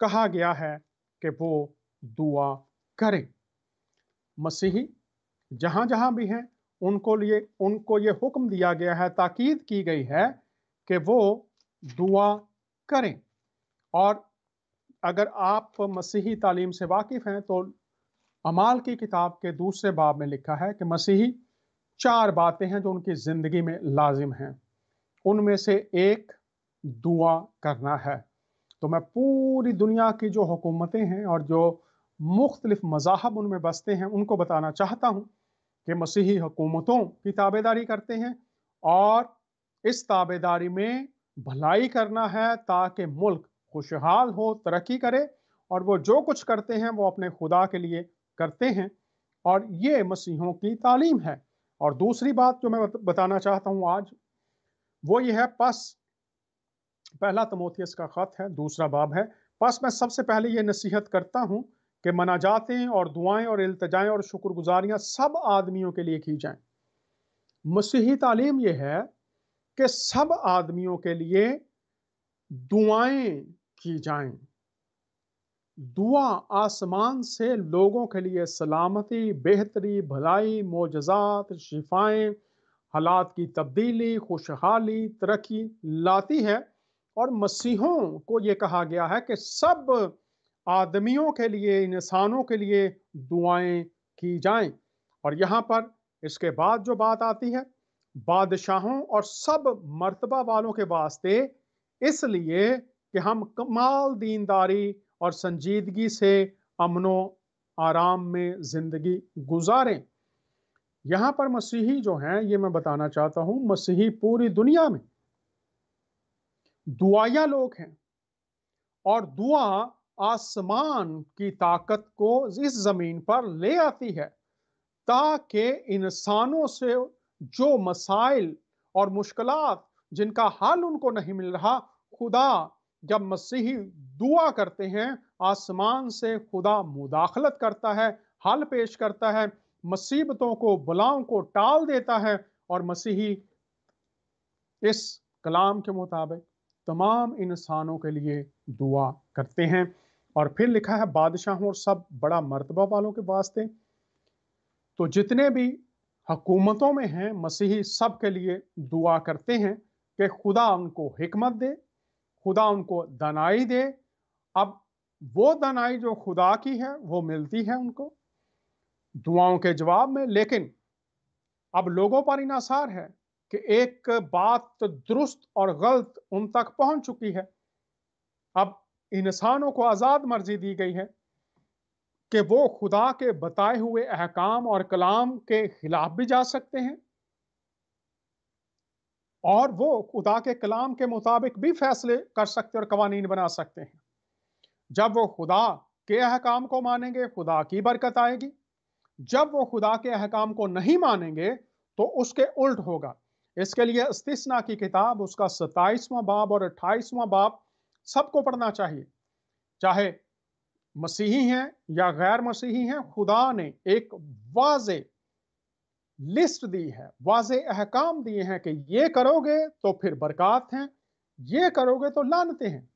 कहा गया है कि वो दुआ करें। मसीही जहां जहां भी हैं उनको ये हुक्म दिया गया है, ताकीद की गई है कि वो दुआ करें। और अगर आप मसीही तालीम से वाकिफ हैं तो अमाल की किताब के दूसरे बाब में लिखा है कि मसीही 4 बातें हैं जो उनकी जिंदगी में लाजिम हैं, उनमें से एक दुआ करना है। तो मैं पूरी दुनिया की जो हुकूमतें हैं और जो मुख्तलिफ मज़ाहब उनमें बसते हैं उनको बताना चाहता हूँ कि मसीही हुकूमतों की ताबेदारी करते हैं, और इस ताबेदारी में भलाई करना है ताकि मुल्क खुशहाल हो, तरक्की करे, और वो जो कुछ करते हैं वो अपने खुदा के लिए करते हैं, और ये मसीहों की तालीम है। और दूसरी बात जो मैं बताना चाहता हूँ आज, वो ये है, पहला तिमोथियस का खत है, दूसरा बाब है। मैं सबसे पहले ये नसीहत करता हूँ कि मनाजातें और दुआएं और इल्तिजाएं और शुक्रगुजारियां सब आदमियों के लिए की जाएं। मसीही तालीम ये है कि सब आदमियों के लिए दुआएं की जाएं। दुआ आसमान से लोगों के लिए सलामती, बेहतरी, भलाई, मोजज़ात, शिफाएं, हालात की तब्दीली, खुशहाली, तरक्की लाती है। और मसीहों को ये कहा गया है कि सब आदमियों के लिए, इंसानों के लिए दुआएं की जाएं। और यहाँ पर इसके बाद जो बात आती है, बादशाहों और सब मर्तबा वालों के वास्ते, इसलिए कि हम कमाल दीनदारी और संजीदगी से अमनो आराम में जिंदगी गुजारें। यहां पर मसीही जो हैं, ये मैं बताना चाहता हूं, मसीही पूरी दुनिया में दुआया लोग हैं, और दुआ आसमान की ताकत को इस जमीन पर ले आती है, ताकि इंसानों से जो मसाइल और मुश्किलात जिनका हल उनको नहीं मिल रहा, खुदा जब मसीही दुआ करते हैं, आसमान से खुदा मुदाखलत करता है, हल पेश करता है, मुसीबतों को, बलाओं को टाल देता है, और मसीही इस कलाम के मुताबिक तमाम इंसानों के लिए दुआ करते हैं। और फिर लिखा है बादशाहों और सब बड़ा मर्तबा वालों के वास्ते। तो जितने भी हुकूमतों में हैं, मसीही सब के लिए दुआ करते हैं कि खुदा उनको हिकमत दे, खुदा उनको दानाई दे। अब वो दानाई जो खुदा की है वो मिलती है उनको दुआओं के जवाब में, लेकिन अब लोगों पर इनासार है कि एक बात दुरुस्त और गलत उन तक पहुंच चुकी है। अब इंसानों को आजाद मर्जी दी गई है कि वो खुदा के बताए हुए अहकाम और कलाम के खिलाफ भी जा सकते हैं, और वो खुदा के कलाम के मुताबिक भी फैसले कर सकते और कवानीन बना सकते हैं। जब वो खुदा के अहकाम को मानेंगे, खुदा की बरकत आएगी। जब वो खुदा के अहकाम को नहीं मानेंगे तो उसके उल्ट होगा। इसके लिए इस्तिस्ना की किताब उसका 27वां बाब और 28वां बाब सबको पढ़ना चाहिए, चाहे मसीही हैं या गैर मसीही हैं। खुदा ने एक वाज़े लिस्ट दी है, वाज़े अहकाम दिए हैं कि ये करोगे तो फिर बरकत हैं, ये करोगे तो लानतें हैं।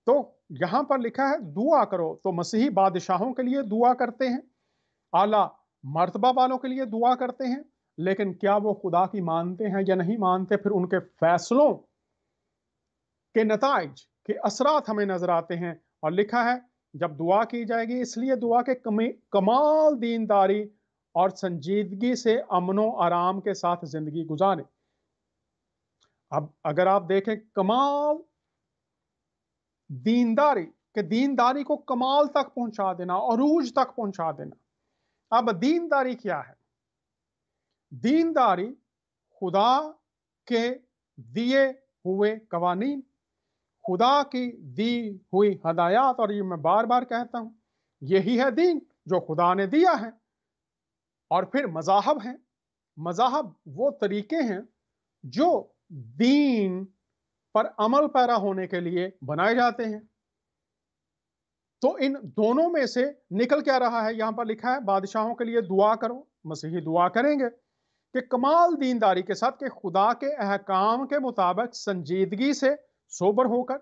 तो यहां पर लिखा है दुआ करो, तो मसीही बादशाहों के लिए दुआ करते हैं, आला मर्तबा वालों के लिए दुआ करते हैं, लेकिन क्या वो खुदा की मानते हैं या नहीं मानते, फिर उनके फैसलों के नताइज के असरात हमें नजर आते हैं। और लिखा है जब दुआ की जाएगी, इसलिए दुआ के कमाल दीनदारी और संजीदगी से अमनो आराम के साथ जिंदगी गुजारें। अब अगर आप देखें कमाल दीनदारी, के दीनदारी को कमाल तक पहुंचा देना, अरूज तक पहुंचा देना। अब दीनदारी क्या है? दीनदारी खुदा के दिए हुए कवानीन, खुदा की दी हुई हदायत, और ये मैं बार बार कहता हूं, यही है दीन जो खुदा ने दिया है। और फिर मज़ाहब हैं। मज़ाहब वो तरीके हैं जो दीन पर अमल पैरा होने के लिए बनाए जाते हैं। तो इन दोनों में से निकल क्या रहा है? यहां पर लिखा है बादशाहों के लिए दुआ करो, मसीही दुआ करेंगे कि कमाल दीनदारी के साथ, कि खुदा के अहकाम के मुताबिक संजीदगी से सोबर होकर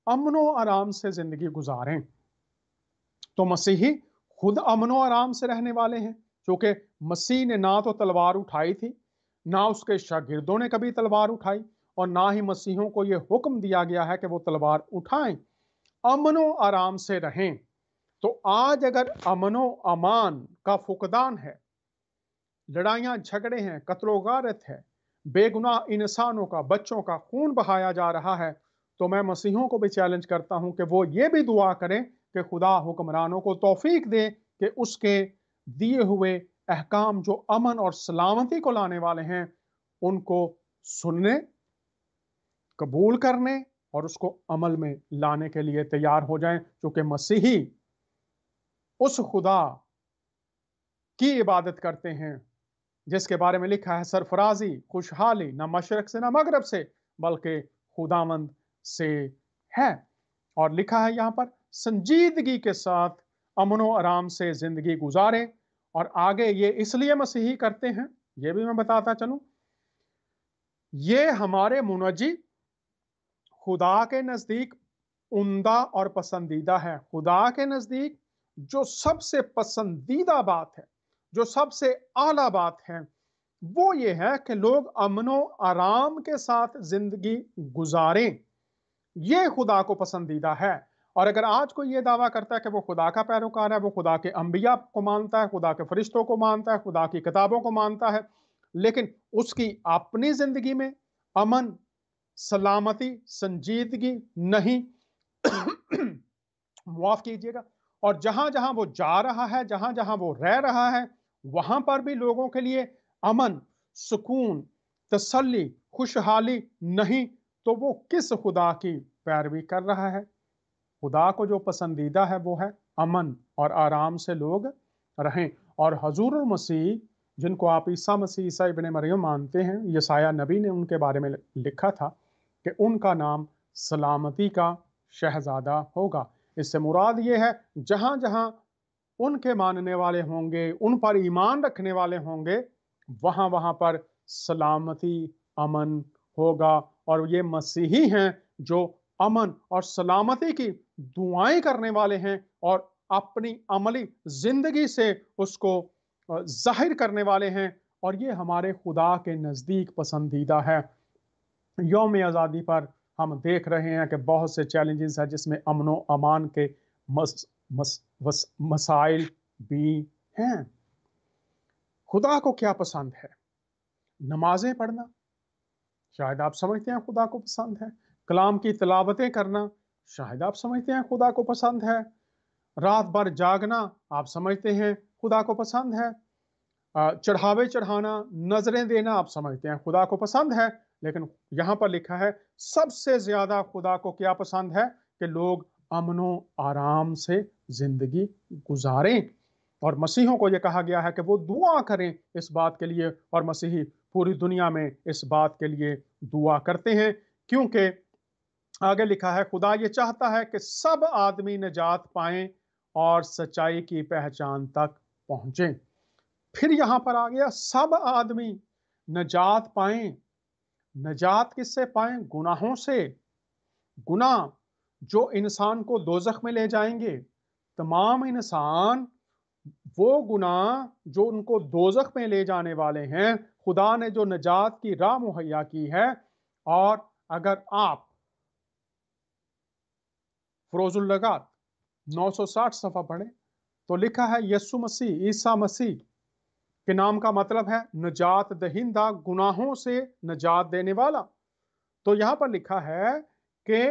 अमनो आराम से जिंदगी गुजारें। तो मसीही खुद अमनो आराम से रहने वाले हैं, क्योंकि मसीह ने ना तो तलवार उठाई थी, ना उसके शागिर्दों ने कभी तलवार उठाई, और ना ही मसीहों को यह हुक्म दिया गया है कि वो तलवार उठाएं। अमनो आराम से रहें। तो आज अगर अमनो अमान का फुकदान है, लड़ाइयां झगड़े हैं, कत्लो गारत है, बेगुनाह इंसानों का, बच्चों का खून बहाया जा रहा है, तो मैं मसीहों को भी चैलेंज करता हूं कि वो ये भी दुआ करें कि खुदा हुक्मरानों को तौफीक दे कि उसके दिए हुए अहकाम जो अमन और सलामती को लाने वाले हैं, उनको सुनने, कबूल करने और उसको अमल में लाने के लिए तैयार हो जाएं, क्योंकि मसीही उस खुदा की इबादत करते हैं जिसके बारे में लिखा है सरफराजी, खुशहाली न मशरक से न मगरब से, बल्कि खुदामंद से है। और लिखा है यहां पर संजीदगी के साथ अमनो आराम से जिंदगी गुजारें। और आगे ये इसलिए मसीही करते हैं, ये भी मैं बताता चलूं, ये हमारे मुनजी खुदा के नजदीक उम्दा और पसंदीदा है। खुदा के नजदीक जो सबसे पसंदीदा बात है, जो सबसे आला बात है, वो ये है कि लोग अमनो आराम के साथ जिंदगी गुजारें। ये खुदा को पसंदीदा है। और अगर आज कोई ये दावा करता है कि वो खुदा का पैरोकार है, वो खुदा के अंबिया को मानता है, खुदा के फरिश्तों को मानता है, खुदा की किताबों को मानता है, लेकिन उसकी अपनी जिंदगी में अमन, सलामती, संजीदगी नहीं माफ कीजिएगा, और जहां जहां वो जा रहा है, जहां जहां वो रह रहा है, वहां पर भी लोगों के लिए अमन, सुकून, तसल्ली, खुशहाली नहीं, तो वो किस खुदा की पैरवी कर रहा है? खुदा को जो पसंदीदा है वो है अमन और आराम से लोग रहें। और हजूरुल मसीह, जिनको आप ईसा मसीह, ईसा इब्ने मरियम मानते हैं, यसाया नबी ने उनके बारे में लिखा था कि उनका नाम सलामती का शहजादा होगा। इससे मुराद ये है जहां जहां उनके मानने वाले होंगे, उन पर ईमान रखने वाले होंगे, वहां वहां पर सलामती, अमन होगा। और ये मसीही हैं जो अमन और सलामती की दुआएं करने वाले हैं और अपनी अमली जिंदगी से उसको जाहिर करने वाले हैं। और ये हमारे खुदा के नज़दीक पसंदीदा है। यौम आज़ादी पर हम देख रहे हैं कि बहुत से चैलेंजेस हैं, जिसमें अमन व अमान के मसाइल भी हैं। खुदा को क्या पसंद है? नमाजें पढ़ना, शायद आप समझते हैं खुदा को पसंद है। कलाम की तिलावतें करना, शायद आप समझते हैं खुदा को पसंद है। रात भर जागना, आप समझते हैं खुदा को पसंद है। चढ़ावे चढ़ाना, नजरें देना आप समझते हैं खुदा को पसंद है, लेकिन यहां पर लिखा है सबसे ज्यादा खुदा को क्या पसंद है कि लोग अमनो आराम से जिंदगी गुजारें। और मसीहों को यह कहा गया है कि वो दुआ करें इस बात के लिए, और मसीही पूरी दुनिया में इस बात के लिए दुआ करते हैं, क्योंकि आगे लिखा है खुदा ये चाहता है कि सब आदमी निजात पाएं और सच्चाई की पहचान तक पहुंचें। फिर यहां पर आ गया सब आदमी निजात पाएं। निजात किससे पाएं? गुनाहों से। गुनाह जो इंसान को दोजख में ले जाएंगे, तमाम इंसान वो गुनाह जो उनको दोजख में ले जाने वाले हैं, खुदा ने जो निजात की राह मुहैया की है। और अगर आप फरोजुल लगात 960 सफ़ा पढ़ें तो लिखा है यीशु मसीह, ईसा मसीह के नाम का मतलब है निजात दहिंदा, गुनाहों से निजात देने वाला। तो यहां पर लिखा है कि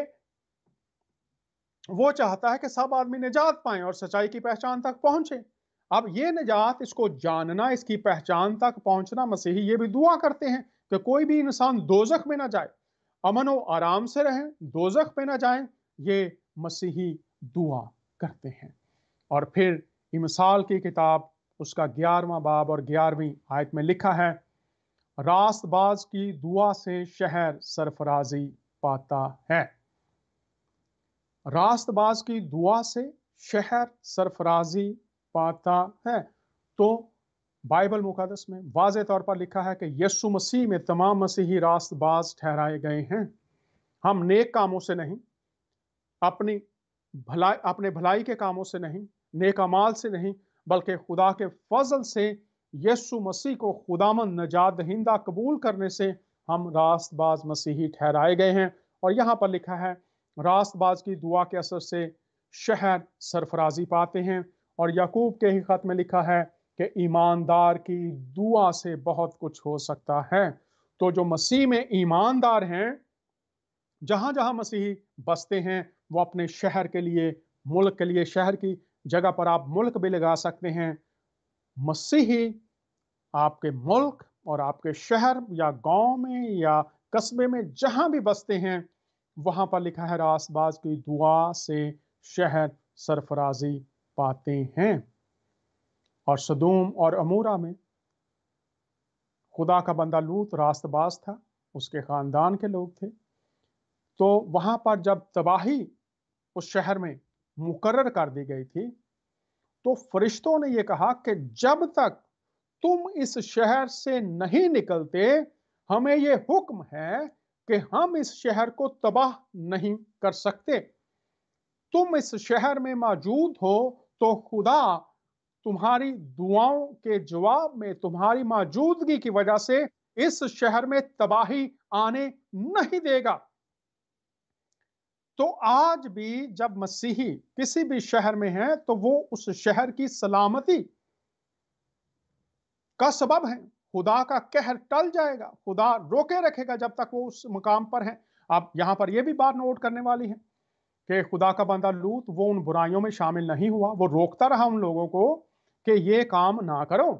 वो चाहता है कि सब आदमी निजात पाएं और सच्चाई की पहचान तक पहुंचे। अब ये निजात, इसको जानना, इसकी पहचान तक पहुंचना, मसीही ये भी दुआ करते हैं कि कोई भी इंसान दोजख में ना जाए, अमन और आराम से रहें, दोजख में ना जाएं। ये मसीही दुआ करते हैं। और फिर इमसाल की किताब उसका 11वां बाब और 11वीं आयत में लिखा है रास्तबाज की दुआ से शहर सरफराजी पाता है। रास्तबाज की दुआ से शहर सरफराजी पाता है। तो बाइबल मुकद्दस में वाज़ेह तौर पर लिखा है कि यीशु मसीह में तमाम मसीही रास्तबाज ठहराए गए हैं। हम नेक कामों से नहीं, अपने भलाई के कामों से नहीं, नेक अमाल से नहीं, बल्कि खुदा के फजल से यीशु मसीह को खुदामंद नजात दहिंदा कबूल करने से हम रास्तबाज मसीही ठहराए गए हैं। और यहाँ पर लिखा है रास्तबाज की दुआ के असर से शहर सरफराजी पाते हैं। और याकूब के ही खत में लिखा है कि ईमानदार की दुआ से बहुत कुछ हो सकता है। तो जो मसीह में ईमानदार हैं, जहां जहां मसीही बसते हैं, वो अपने शहर के लिए, मुल्क के लिए, शहर की जगह पर आप मुल्क भी लगा सकते हैं। मसीही आपके मुल्क और आपके शहर या गांव में या कस्बे में जहां भी बसते हैं, वहां पर लिखा है रास्तबाज की दुआ से शहर सरफराजी पाते हैं। और सदूम और अमूरा में खुदा का बंदा लूत रास्तबाज था, उसके खानदान के लोग थे। तो वहां पर जब तबाही उस शहर में मुकर्रर कर दी गई थी, तो फरिश्तों ने यह कहा कि जब तक तुम इस शहर से नहीं निकलते, हमें यह हुक्म है कि हम इस शहर को तबाह नहीं कर सकते। तुम इस शहर में मौजूद हो तो खुदा तुम्हारी दुआओं के जवाब में, तुम्हारी मौजूदगी की वजह से इस शहर में तबाही आने नहीं देगा। तो आज भी जब मसीही किसी भी शहर में है, तो वो उस शहर की सलामती का सबब है। खुदा का कहर टल जाएगा, खुदा रोके रखेगा जब तक वो उस मुकाम पर है। अब यहां पर यह भी बात नोट करने वाली है कि खुदा का बंदा लूत वो उन बुराइयों में शामिल नहीं हुआ, वो रोकता रहा उन लोगों को कि ये काम ना करो।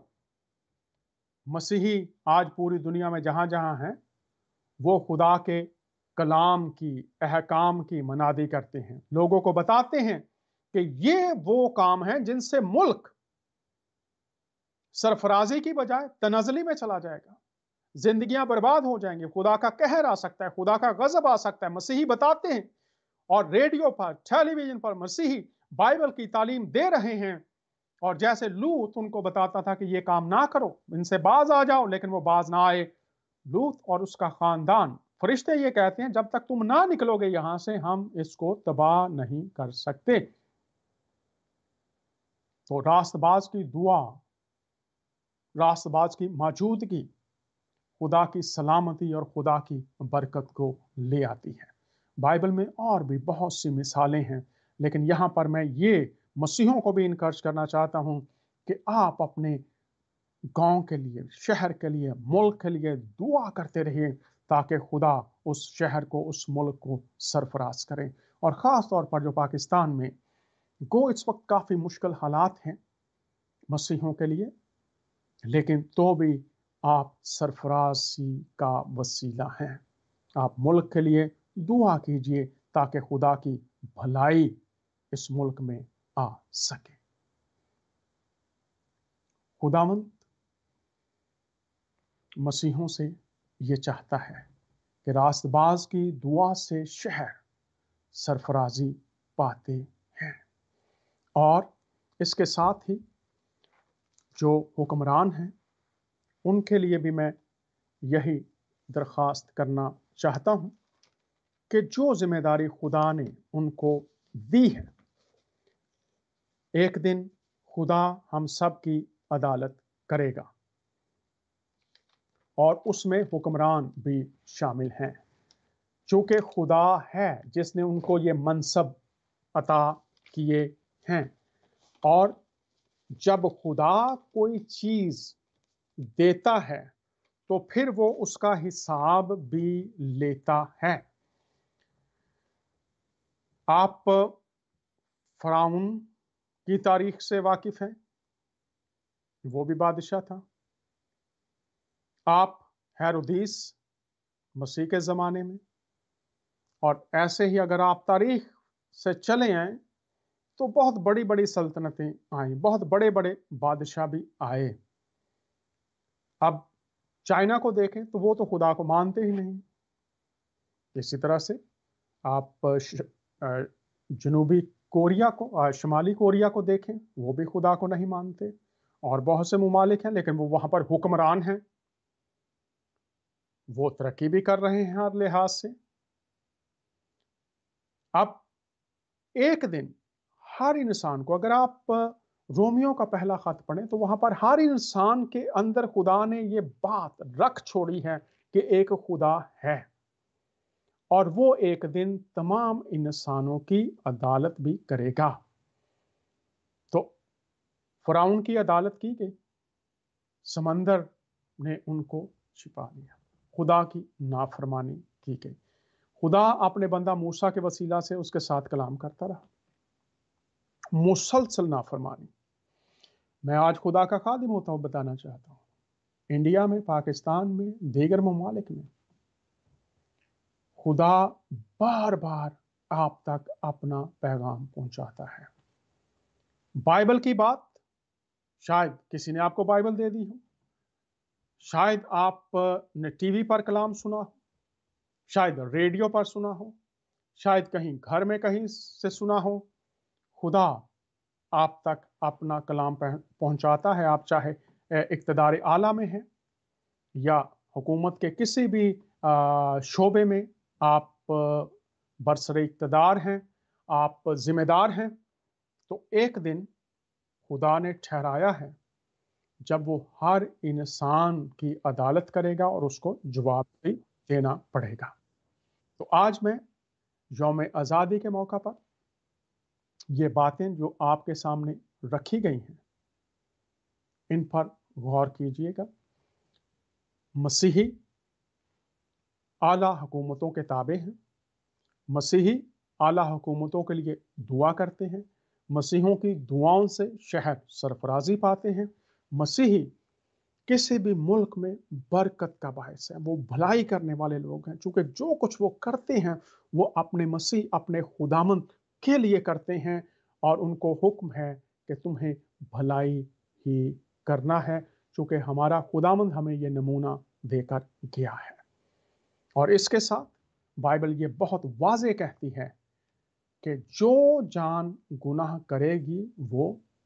मसीही आज पूरी दुनिया में जहां जहां हैं, वो खुदा के कलाम की, अहकाम की मनादी करते हैं, लोगों को बताते हैं कि ये वो काम है जिनसे मुल्क सरफराजी की बजाय तनजली में चला जाएगा, जिंदगियां बर्बाद हो जाएंगी, खुदा का कहर आ सकता है, खुदा का गजब आ सकता है। मसीही बताते हैं और रेडियो पर, टेलीविजन पर मसीही बाइबल की तालीम दे रहे हैं। और जैसे लूत उनको बताता था कि ये काम ना करो, इनसे बाज आ जाओ, लेकिन वो बाज ना आए। लूत और उसका खानदान, फरिश्ते ये कहते हैं जब तक तुम ना निकलोगे यहां से, हम इसको तबाह नहीं कर सकते। तो रास्तबाज की दुआ, रास्तबाज की मौजूदगी खुदा की सलामती और खुदा की बरकत को ले आती है। बाइबल में और भी बहुत सी मिसालें हैं, लेकिन यहाँ पर मैं ये मसीहों को भी इनकरेज करना चाहता हूँ कि आप अपने गांव के लिए, शहर के लिए, मुल्क के लिए दुआ करते रहिए, ताकि खुदा उस शहर को, उस मुल्क को सरफराज करें। और ख़ास तौर पर जो पाकिस्तान में गो इस वक्त काफ़ी मुश्किल हालात हैं मसीहों के लिए, लेकिन तो भी आप सरफराजी का वसीला हैं। आप मुल्क के लिए दुआ कीजिए ताकि खुदा की भलाई इस मुल्क में आ सके। खुदावंद मसीहों से ये चाहता है कि रास्तबाज की दुआ से शहर सरफराजी पाते हैं, और इसके साथ ही जो हुक्मरान हैं उनके लिए भी मैं यही दरख्वास्त करना चाहता हूँ कि जो जिम्मेदारी खुदा ने उनको दी है, एक दिन खुदा हम सब की अदालत करेगा और उसमें हुक्मरान भी शामिल हैं, चूँकि खुदा है जिसने उनको ये मनसब अता किए हैं। और जब खुदा कोई चीज़ देता है तो फिर वो उसका हिसाब भी लेता है। आप फ़िरौन की तारीख से वाकिफ़ हैं, वो भी बादशाह था। आप हेरोदिस मसीह के ज़माने में, और ऐसे ही अगर आप तारीख से चले आए तो बहुत बड़ी बड़ी सल्तनतें आई, बहुत बड़े बड़े बादशाह भी आए। अब चाइना को देखें तो वो तो खुदा को मानते ही नहीं। इसी तरह से आप जनूबी कोरिया को, शुमाली कोरिया को देखें, वो भी खुदा को नहीं मानते। और बहुत से मुमालिक हैं लेकिन वो वहाँ पर हुक्मरान हैं, वो तरक्की भी कर रहे हैं हर लिहाज से। अब एक दिन हर इंसान को, अगर आप रोमियो का पहला खत पढ़ें तो वहां पर हर इंसान के अंदर खुदा ने ये बात रख छोड़ी है कि एक खुदा है, और वो एक दिन तमाम इंसानों की अदालत भी करेगा। तो फ़िरौन की अदालत की गई, समंदर ने उनको छिपा लिया, खुदा की नाफरमानी की गई। खुदा अपने बंदा मूसा के वसीला से उसके साथ कलाम करता रहा, मुसलसल नाफरमानी। मैं आज खुदा का खादिम होता हूँ, बताना चाहता हूँ, इंडिया में, पाकिस्तान में, दीगर ममालिक में खुदा बार बार आप तक अपना पैगाम पहुंचाता है। बाइबल की बात, शायद किसी ने आपको बाइबल दे दी हो, शायद आपने टीवी पर कलाम सुना हो, शायद रेडियो पर सुना हो, शायद कहीं घर में कहीं से सुना हो। खुदा आप तक अपना कलाम पहुंचाता है। आप चाहे इक़्तिदार आला में हैं या हुकूमत के किसी भी शोबे में आप बरसरे इक़्तिदार हैं, आप जिम्मेदार हैं, तो एक दिन खुदा ने ठहराया है जब वो हर इंसान की अदालत करेगा और उसको जवाब भी देना पड़ेगा। तो आज मैं यौम आज़ादी के मौका पर ये बातें जो आपके सामने रखी गई हैं, इन पर गौर कीजिएगा। मसीही आला हुकूमतों के ताबे हैं, मसीही आला हुकूमतों के लिए दुआ करते हैं, मसीहों की दुआओं से शहर सरफराजी पाते हैं। मसीही किसी भी मुल्क में बरकत का बायस है, वो भलाई करने वाले लोग हैं, चूँकि जो कुछ वो करते हैं वो अपने मसीह, अपने खुदामंद के लिए करते हैं, और उनको हुक्म है कि तुम्हें भलाई ही करना है, चूँकि हमारा खुदामंद हमें ये नमूना देकर गया है। और इसके साथ बाइबल ये बहुत वाज़ेह कहती है कि जो जान गुनाह करेगी वो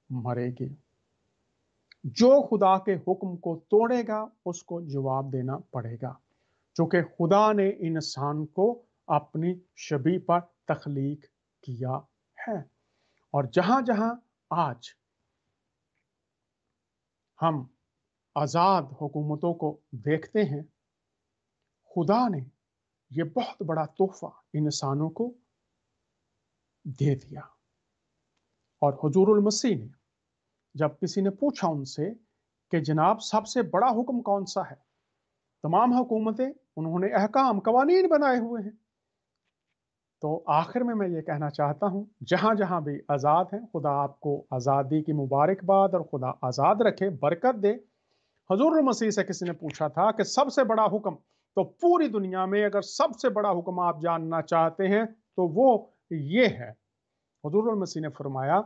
मरेगी, जो खुदा के हुक्म को तोड़ेगा उसको जवाब देना पड़ेगा, क्योंकि खुदा ने इंसान को अपनी शबीह पर तख्लीक किया है। और जहां जहां आज हम आज़ाद हुकूमतों को देखते हैं, खुदा ने ये बहुत बड़ा तोहफा इंसानों को दे दिया। और हुजूरुल मसीह ने जब किसी ने पूछा उनसे कि जनाब सबसे बड़ा हुक्म कौन सा है, तमाम हुकूमतें, उन्होंने अहकाम कवानीन बनाए हुए हैं, तो आखिर में मैं ये कहना चाहता हूँ, जहाँ जहाँ भी आज़ाद हैं, खुदा आपको आज़ादी की मुबारकबाद और खुदा आज़ाद रखे, बरकत दे। हुजूर मसीह से किसी ने पूछा था कि सबसे बड़ा हुक्म, तो पूरी दुनिया में अगर सबसे बड़ा हुक्म आप जानना चाहते हैं तो वो ये है। हुजूर मसीह ने फरमाया,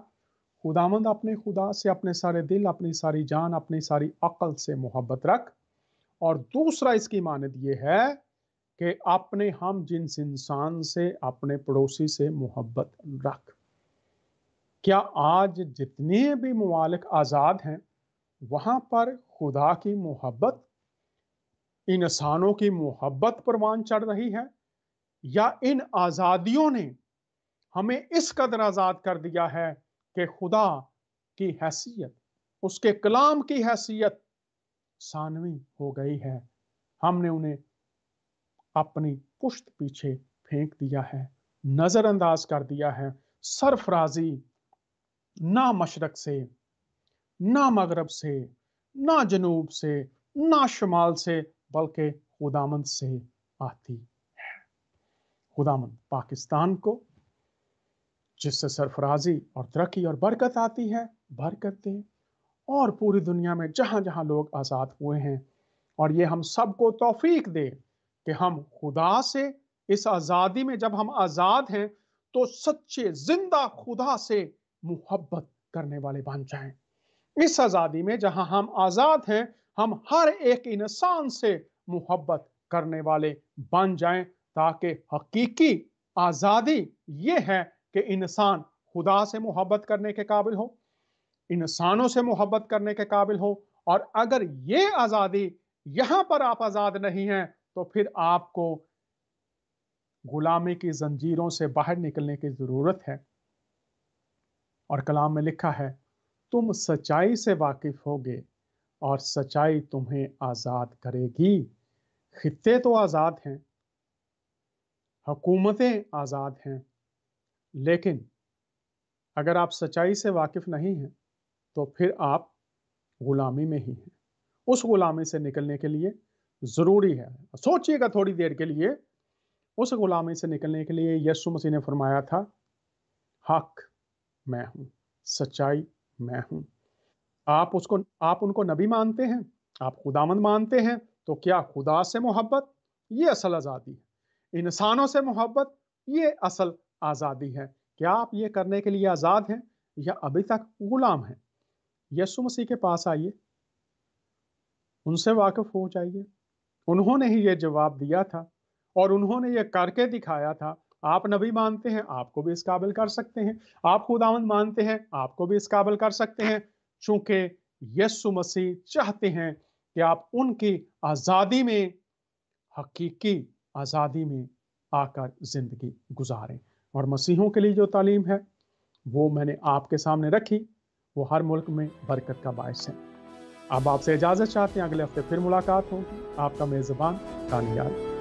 खुदामंद अपने खुदा से अपने सारे दिल, अपनी सारी जान, अपनी सारी अक्ल से मोहब्बत रख, और दूसरा इसकी मानद ये है कि अपने हम जिन्स इंसान से, अपने पड़ोसी से मोहब्बत रख। क्या आज जितने भी मुमालिक आज़ाद हैं वहां पर खुदा की मोहब्बत, इंसानों की मोहब्बत परवान चढ़ रही है, या इन आज़ादियों ने हमें इस कदर आज़ाद कर दिया है कि खुदा की हैसियत, उसके कलाम की हैसियत सानवी हो गई है, हमने उन्हें अपनी पुश्त पीछे फेंक दिया है, नजरअंदाज कर दिया है। सरफराजी ना मशरक से, ना मगरब से, ना जनूब से, ना शुमाल से, बल्कि खुदामंद से आती है। खुदामंद पाकिस्तान को, जिससे सरफराजी और तरक्की और बरकत आती है, बरकत दे, और पूरी दुनिया में जहां जहां लोग आज़ाद हुए हैं, और ये हम सबको तौफीक दे कि हम खुदा से इस आज़ादी में, जब हम आज़ाद हैं तो सच्चे जिंदा खुदा से मोहब्बत करने वाले बन जाएं। इस आज़ादी में जहां हम आज़ाद हैं, हम हर एक इंसान से मोहब्बत करने वाले बन जाएं, ताकि हकीकी आज़ादी ये है कि इंसान खुदा से मोहब्बत करने के काबिल हो, इंसानों से मोहब्बत करने के काबिल हो। और अगर ये आज़ादी यहां पर आप आज़ाद नहीं हैं, तो फिर आपको गुलामी की जंजीरों से बाहर निकलने की जरूरत है। और कलाम में लिखा है, तुम सच्चाई से वाकिफ होगे और सच्चाई तुम्हें आज़ाद करेगी। खित्ते तो आज़ाद हैं, हुकूमतें आज़ाद हैं, लेकिन अगर आप सच्चाई से वाकिफ नहीं हैं तो फिर आप गुलामी में ही हैं। उस गुलामी से निकलने के लिए ज़रूरी है, सोचिएगा थोड़ी देर के लिए, उस गुलामी से निकलने के लिए यीशु मसीह ने फरमाया था, हक मैं हूं, सच्चाई मैं हूं। आप उनको नबी मानते हैं, आप खुदामंद मानते हैं, तो क्या खुदा से मोहब्बत ये असल आज़ादी है, इंसानों से मोहब्बत ये असल आज़ादी है। क्या आप ये करने के लिए आज़ाद हैं या अभी तक गुलाम हैं? यीशु मसीह के पास आइए, उनसे वाकिफ हो जाइए। उन्होंने ही ये जवाब दिया था और उन्होंने ये करके दिखाया था। आप नबी मानते हैं, आपको भी इस काबिल कर सकते हैं। आप खुदावंद मानते हैं, आपको भी इस काबिल कर सकते हैं, चूंकि यीशु मसीह चाहते हैं कि आप उनकी आज़ादी में, हकीकी आज़ादी में आकर जिंदगी गुजारें। और मसीहों के लिए जो तालीम है वो मैंने आपके सामने रखी, वो हर मुल्क में बरकत का बायस है। अब आपसे इजाज़त चाहते हैं, अगले हफ्ते फिर मुलाकात होगी। आपका मेज़बान कानियाल।